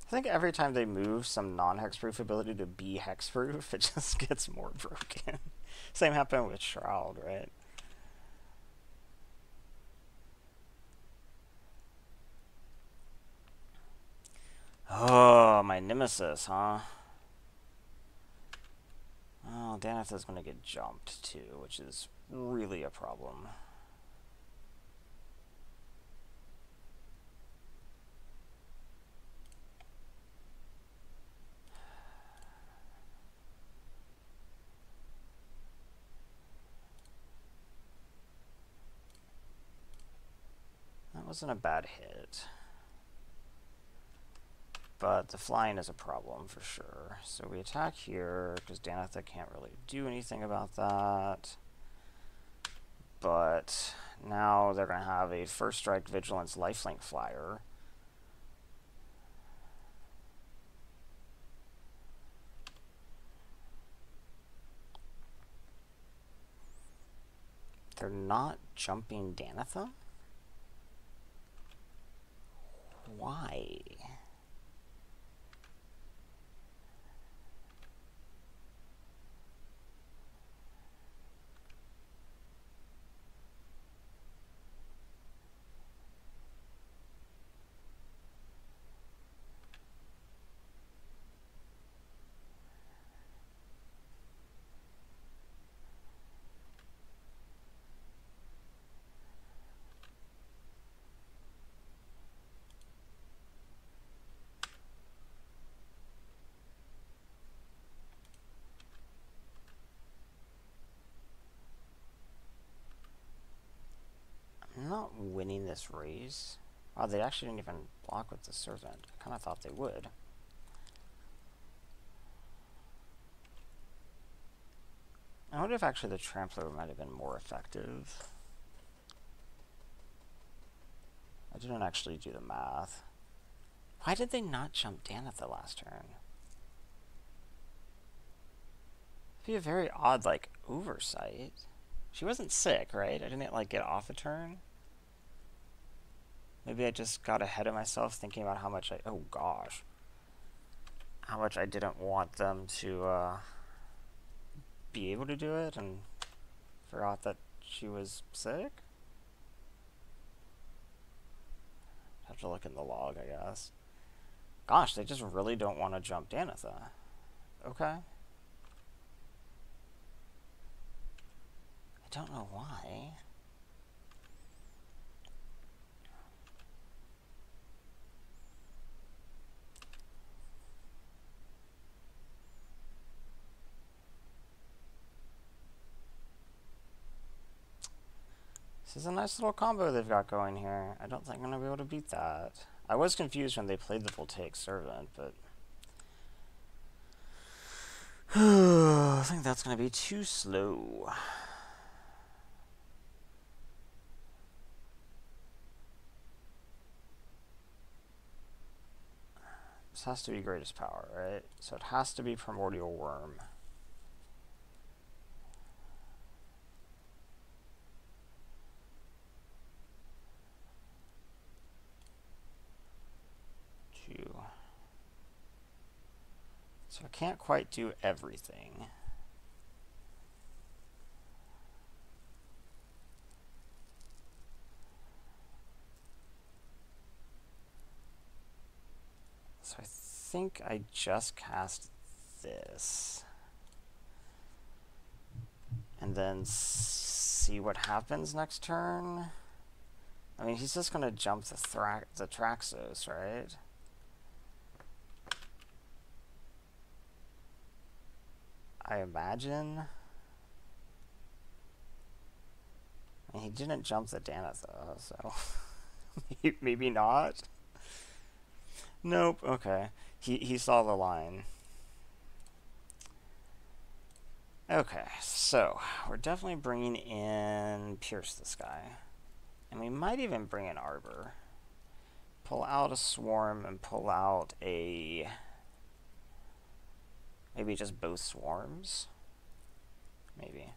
I think every time they move some non-hexproof ability to be hexproof, it just gets more broken. Same happened with Shroud, right? Oh, my Nemesis, huh? Oh, Danitha's going to get jumped too, which is really a problem. That wasn't a bad hit. But the flying is a problem for sure. So we attack here, because Danitha can't really do anything about that. But now they're going to have a first strike vigilance lifelink flyer. They're not jumping Danitha? Why? I'm not winning this race. Oh, they actually didn't even block with the servant. I kind of thought they would. I wonder if actually the Trampler might have been more effective. I didn't actually do the math. Why did they not jump Danitha last turn? It'd be a very odd, like, oversight. She wasn't sick, right? I didn't, like, get off a turn. Maybe I just got ahead of myself thinking about how much oh gosh. How much I didn't want them to be able to do it and forgot that she was sick. Have to look in the log, I guess. Gosh, they just really don't want to jump Danitha. Okay. I don't know why. This is a nice little combo they've got going here. I don't think I'm going to be able to beat that. I was confused when they played the Voltaic Servant, but... I think that's going to be too slow. This has to be greatest power, right? So it has to be primordial worm. So I can't quite do everything. So I think I just cast this. And then see what happens next turn. I mean, he's just going to jump the Traxos, right? I imagine. I mean, he didn't jump the Daneth, though, so maybe not. Nope, okay. He saw the line. Okay, so we're definitely bringing in Pierce this guy. And we might even bring in Arbor. Pull out a Swarm and pull out a... maybe just both Swarms? Maybe.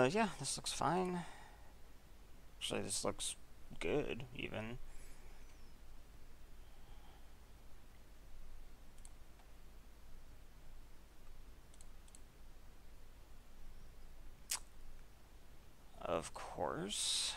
Yeah, this looks fine. Actually, this looks good, even. Of course.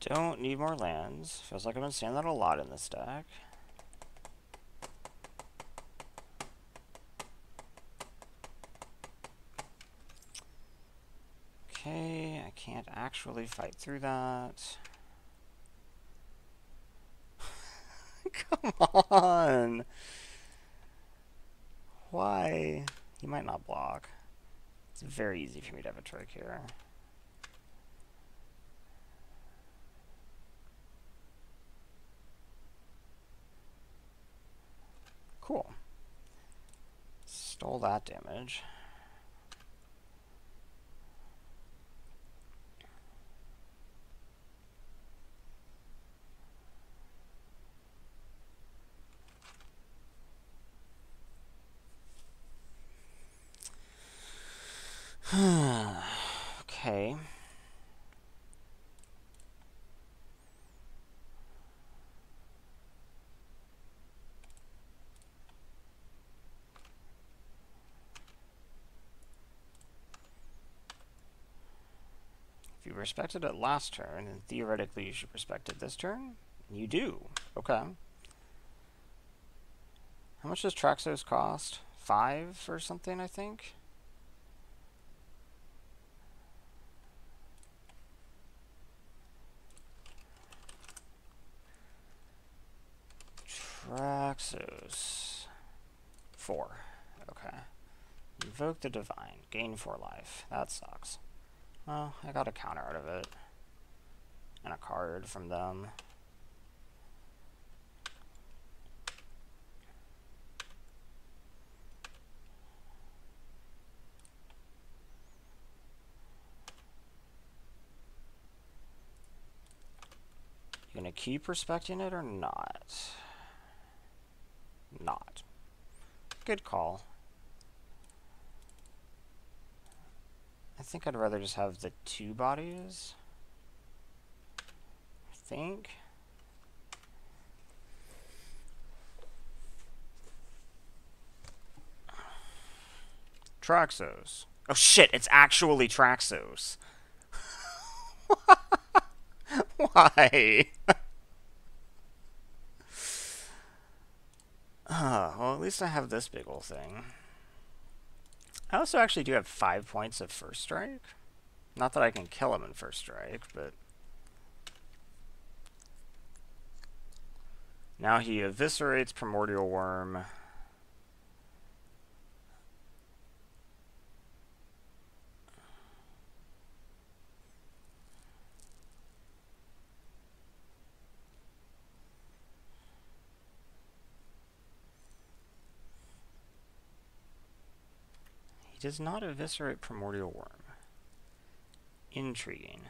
Don't need more lands. Feels like I've been saying that a lot in this deck. Okay, I can't actually fight through that. Come on! Why? He might not block. It's very easy for me to have a trick here. Cool. Stole that damage. Okay. If you respected it last turn, then theoretically you should respect it this turn. You do. Okay. How much does Traxos cost? 5 or something, I think? Traxos. 4. Okay. Invoke the Divine. Gain 4 life. That sucks. Well, I got a counter out of it. And a card from them. You gonna keep respecting it or not? Not. Good call. I think I'd rather just have the 2 bodies. I think. Traxos. Oh shit, it's actually Traxos. Why? Well, at least I have this big ol' thing. I also actually do have 5 points of first strike. Not that I can kill him in first strike, but... Now he eviscerates Primordial Worm. He does not eviscerate Primordial Worm. Intriguing.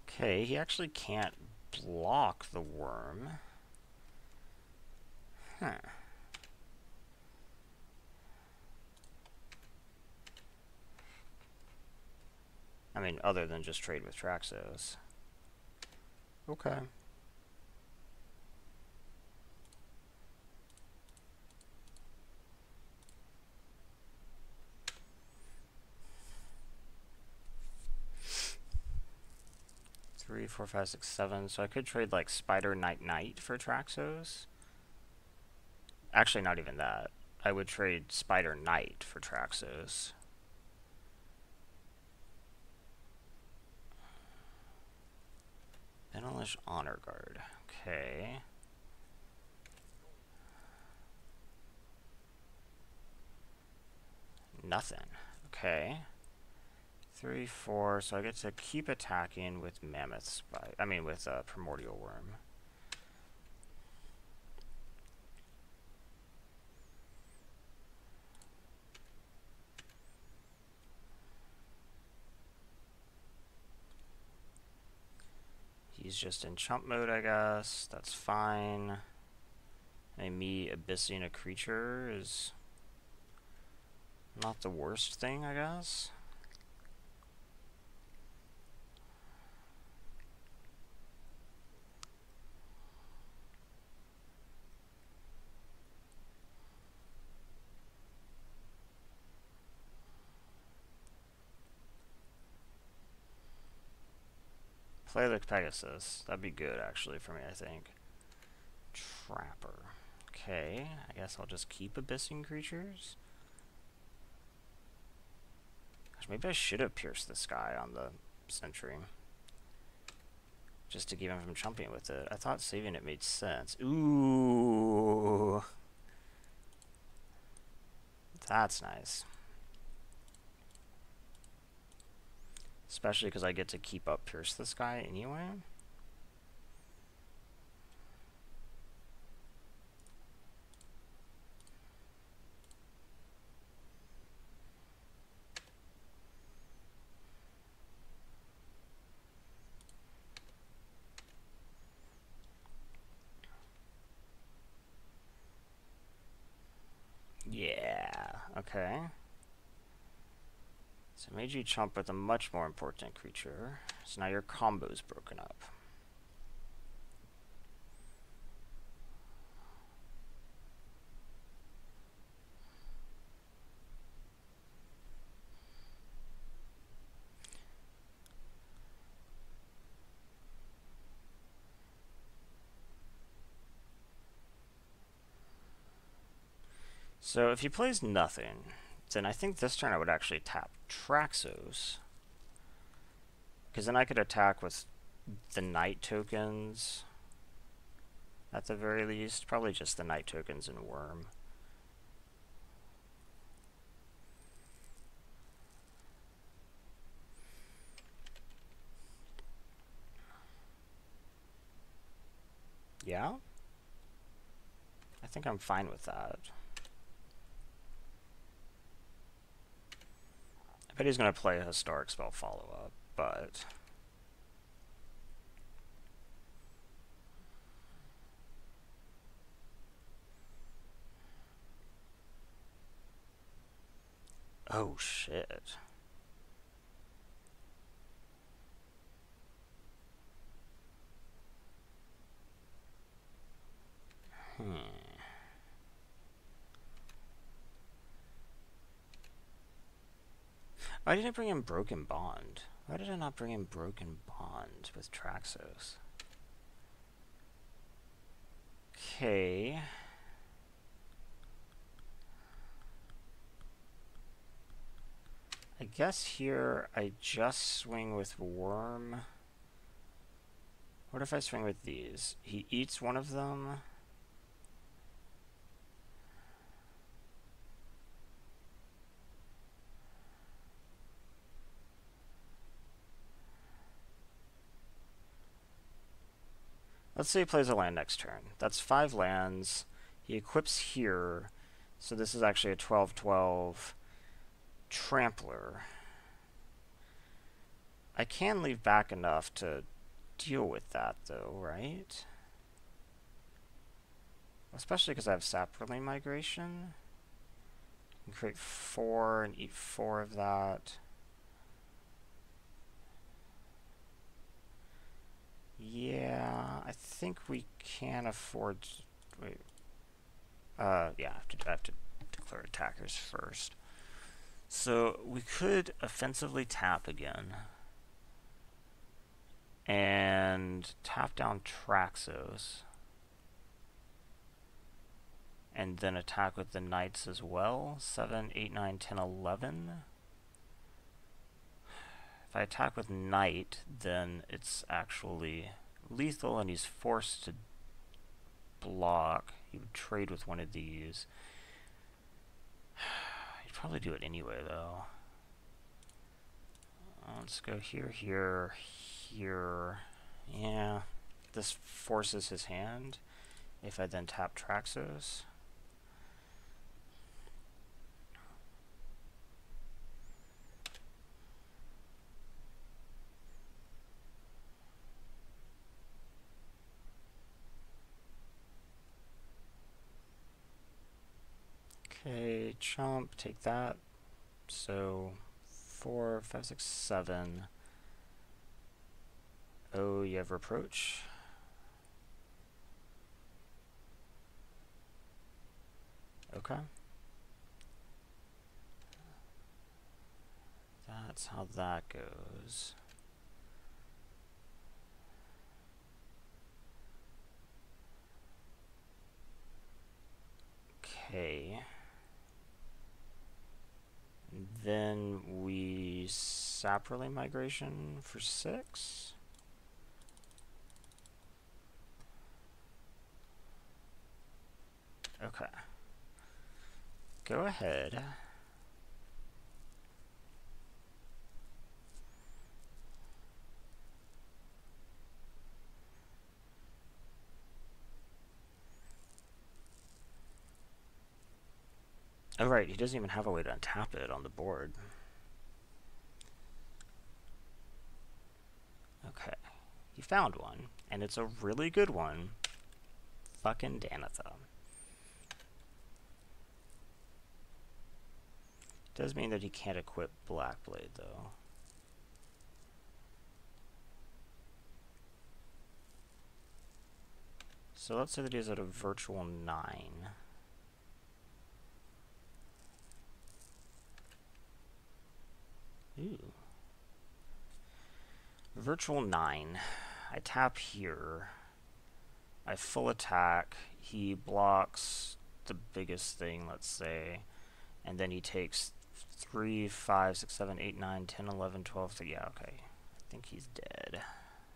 Okay, he actually can't block the worm. Huh. I mean, other than just trade with Traxos. Okay. Three, 4, 5, 6, 7. So I could trade like Spider Knight for Traxos. Actually, not even that. I would trade Spider Knight for Traxos. Benelish Honor Guard. Okay. Nothing. Okay. 3, 4. So I get to keep attacking with Mammoth Spike. I mean, with Primordial Worm. He's just in chump mode, I guess. That's fine. And me abyssing a creature is not the worst thing, I guess. Play like Pegasus. That'd be good, actually, for me, I think. Trapper. Okay, I guess I'll just keep abyssing creatures. Gosh, maybe I should have pierced this guy on the sentry. Just to keep him from chumping with it. I thought saving it made sense. Ooh. That's nice. Especially because I get to keep up Pierce this guy anyway. Yeah, okay. So made you chump with a much more important creature. So now your combo's broken up. So if he plays nothing, then I think this turn I would actually tap Traxos. Because then I could attack with the Knight tokens, at the very least. Probably just the Knight tokens and Worm. Yeah? I think I'm fine with that. I bet he's going to play a Historic Spell follow-up, but... Oh, shit. Why did I bring in Broken Bond? Why did I not bring in Broken Bond with Traxos? Okay. I guess here I just swing with worm. What if I swing with these? He eats one of them. Let's say he plays a land next turn. That's 5 lands. He equips here. So this is actually a 12/12 trampler. I can leave back enough to deal with that, though, right? Especially because I have Saproling Migration. I can create 4 and eat 4 of that. Yeah, I think we can afford... Wait. Yeah, I have to declare attackers first. So we could offensively tap again. And tap down Traxos. And then attack with the Knights as well. 7, 8, 9, 10, 11. If I attack with Knight, then it's actually lethal and he's forced to block. He would trade with one of these. He'd probably do it anyway, though. Let's go here, here, here. Yeah, this forces his hand. If I then tap Traxos. Okay, chomp, take that. So 4, 5, 6, 7. Oh, you have Reproach. Okay. That's how that goes. Okay. Then we Saproling Migration for 6. Okay. Go ahead. Oh right, he doesn't even have a way to untap it on the board. Okay. He found one, and it's a really good one. Fucking Danatha. Does mean that he can't equip Blackblade, though. So let's say that he's at a virtual 9. Ooh. Virtual 9. I tap here. I full attack. He blocks the biggest thing, let's say. And then he takes 3, 5, 6, 7, 8, 9, 10, 11, 12. So yeah, okay. I think he's dead.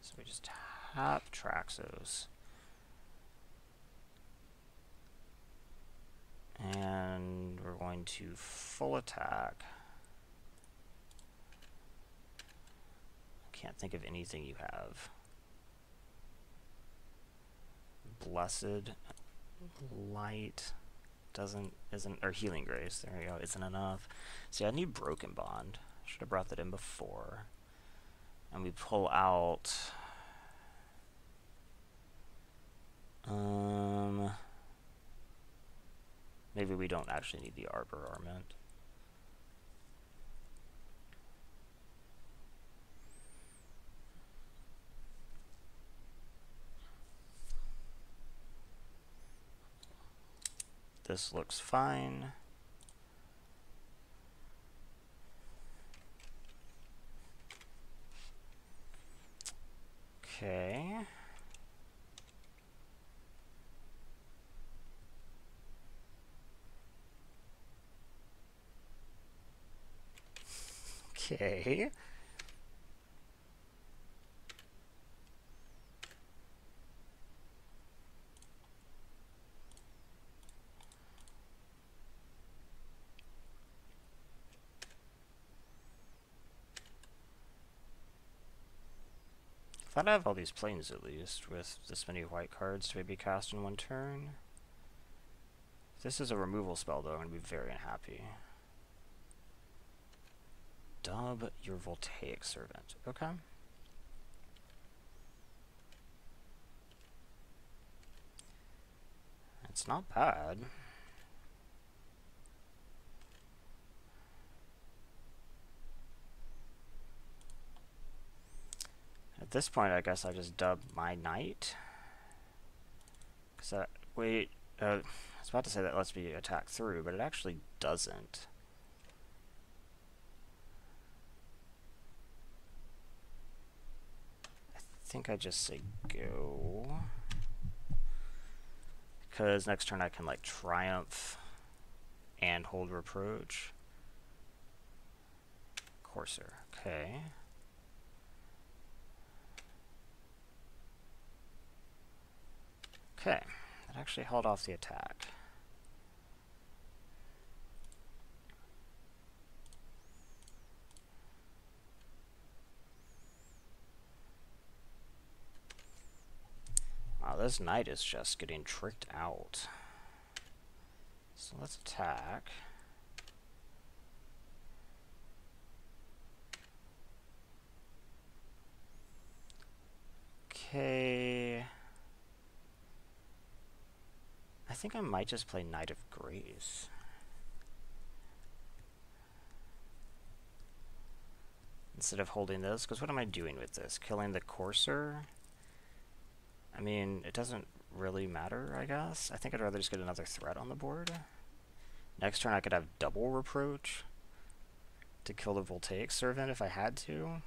So we just tap Traxos. And we're going to full attack. Can't think of anything you have. Blessed Light isn't, or Healing Grace, there you go, isn't enough. See, I need Broken Bond. Should have brought that in before. And we pull out maybe we don't actually need the Arbor Armament. This looks fine. Okay. Okay. Thought I have all these planes at least, with this many white cards to maybe cast in one turn. If this is a removal spell, though, I'm going to be very unhappy. Dub your Voltaic Servant. Okay. It's not bad. At this point, I guess I just dub my knight. Wait, I was about to say that lets me attack through, but it actually doesn't. I think I just say go. Because next turn I can, like, Triumph and hold Reproach. Courser. Okay. Okay. That actually held off the attack. Wow, this knight is just getting tricked out. So let's attack. Okay. I think I might just play Knight of Grace. Instead of holding this, because what am I doing with this? Killing the Courser? I mean, it doesn't really matter, I guess. I think I'd rather just get another threat on the board. Next turn I could have double Reproach to kill the Voltaic Servant if I had to.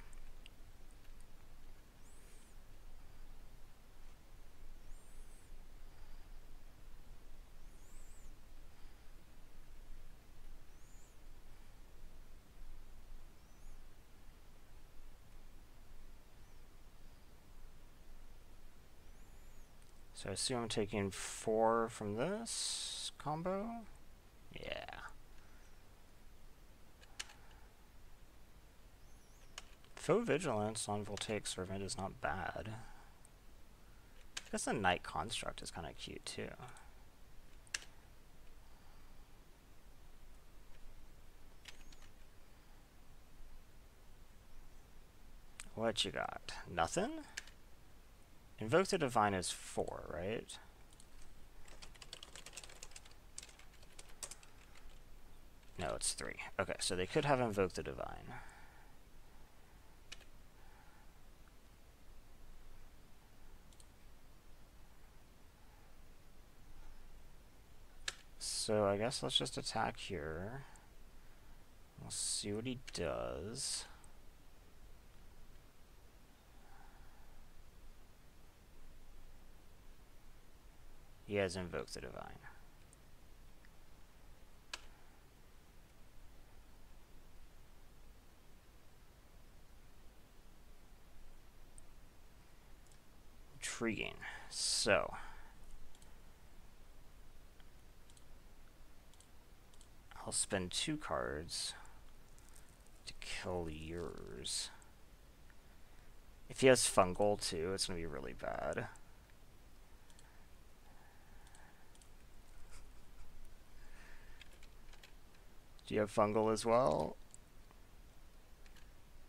So I assume I'm taking 4 from this combo? Yeah. Faux Vigilance on Voltaic Servant is not bad. I guess the Knight Construct is kind of cute too. What you got? Nothing? Invoke the Divine is 4, right? No, it's 3. Okay, so they could have Invoke the Divine. So I guess let's just attack here. We'll see what he does. He has Invoked the Divine. Intriguing. So I'll spend 2 cards to kill yours. If he has Fungal too, it's going to be really bad. Do you have Fungal as well?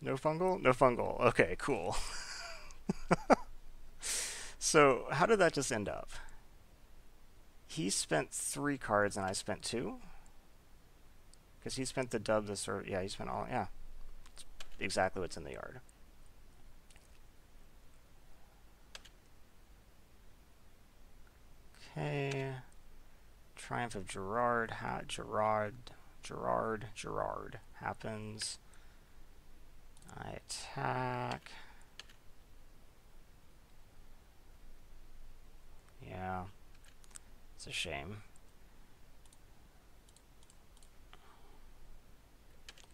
No Fungal? No Fungal. Okay, cool. So, how did that just end up? He spent 3 cards and I spent 2? Because he spent the dub, the sort. Yeah, he spent all. Yeah. It's exactly what's in the yard. Okay. Triumph of Gerard happens. I attack. Yeah. It's a shame.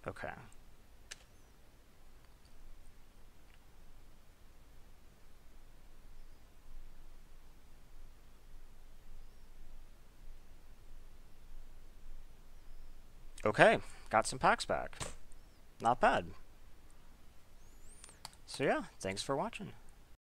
Okay. Okay, got some packs back. Not bad. So yeah, thanks for watching.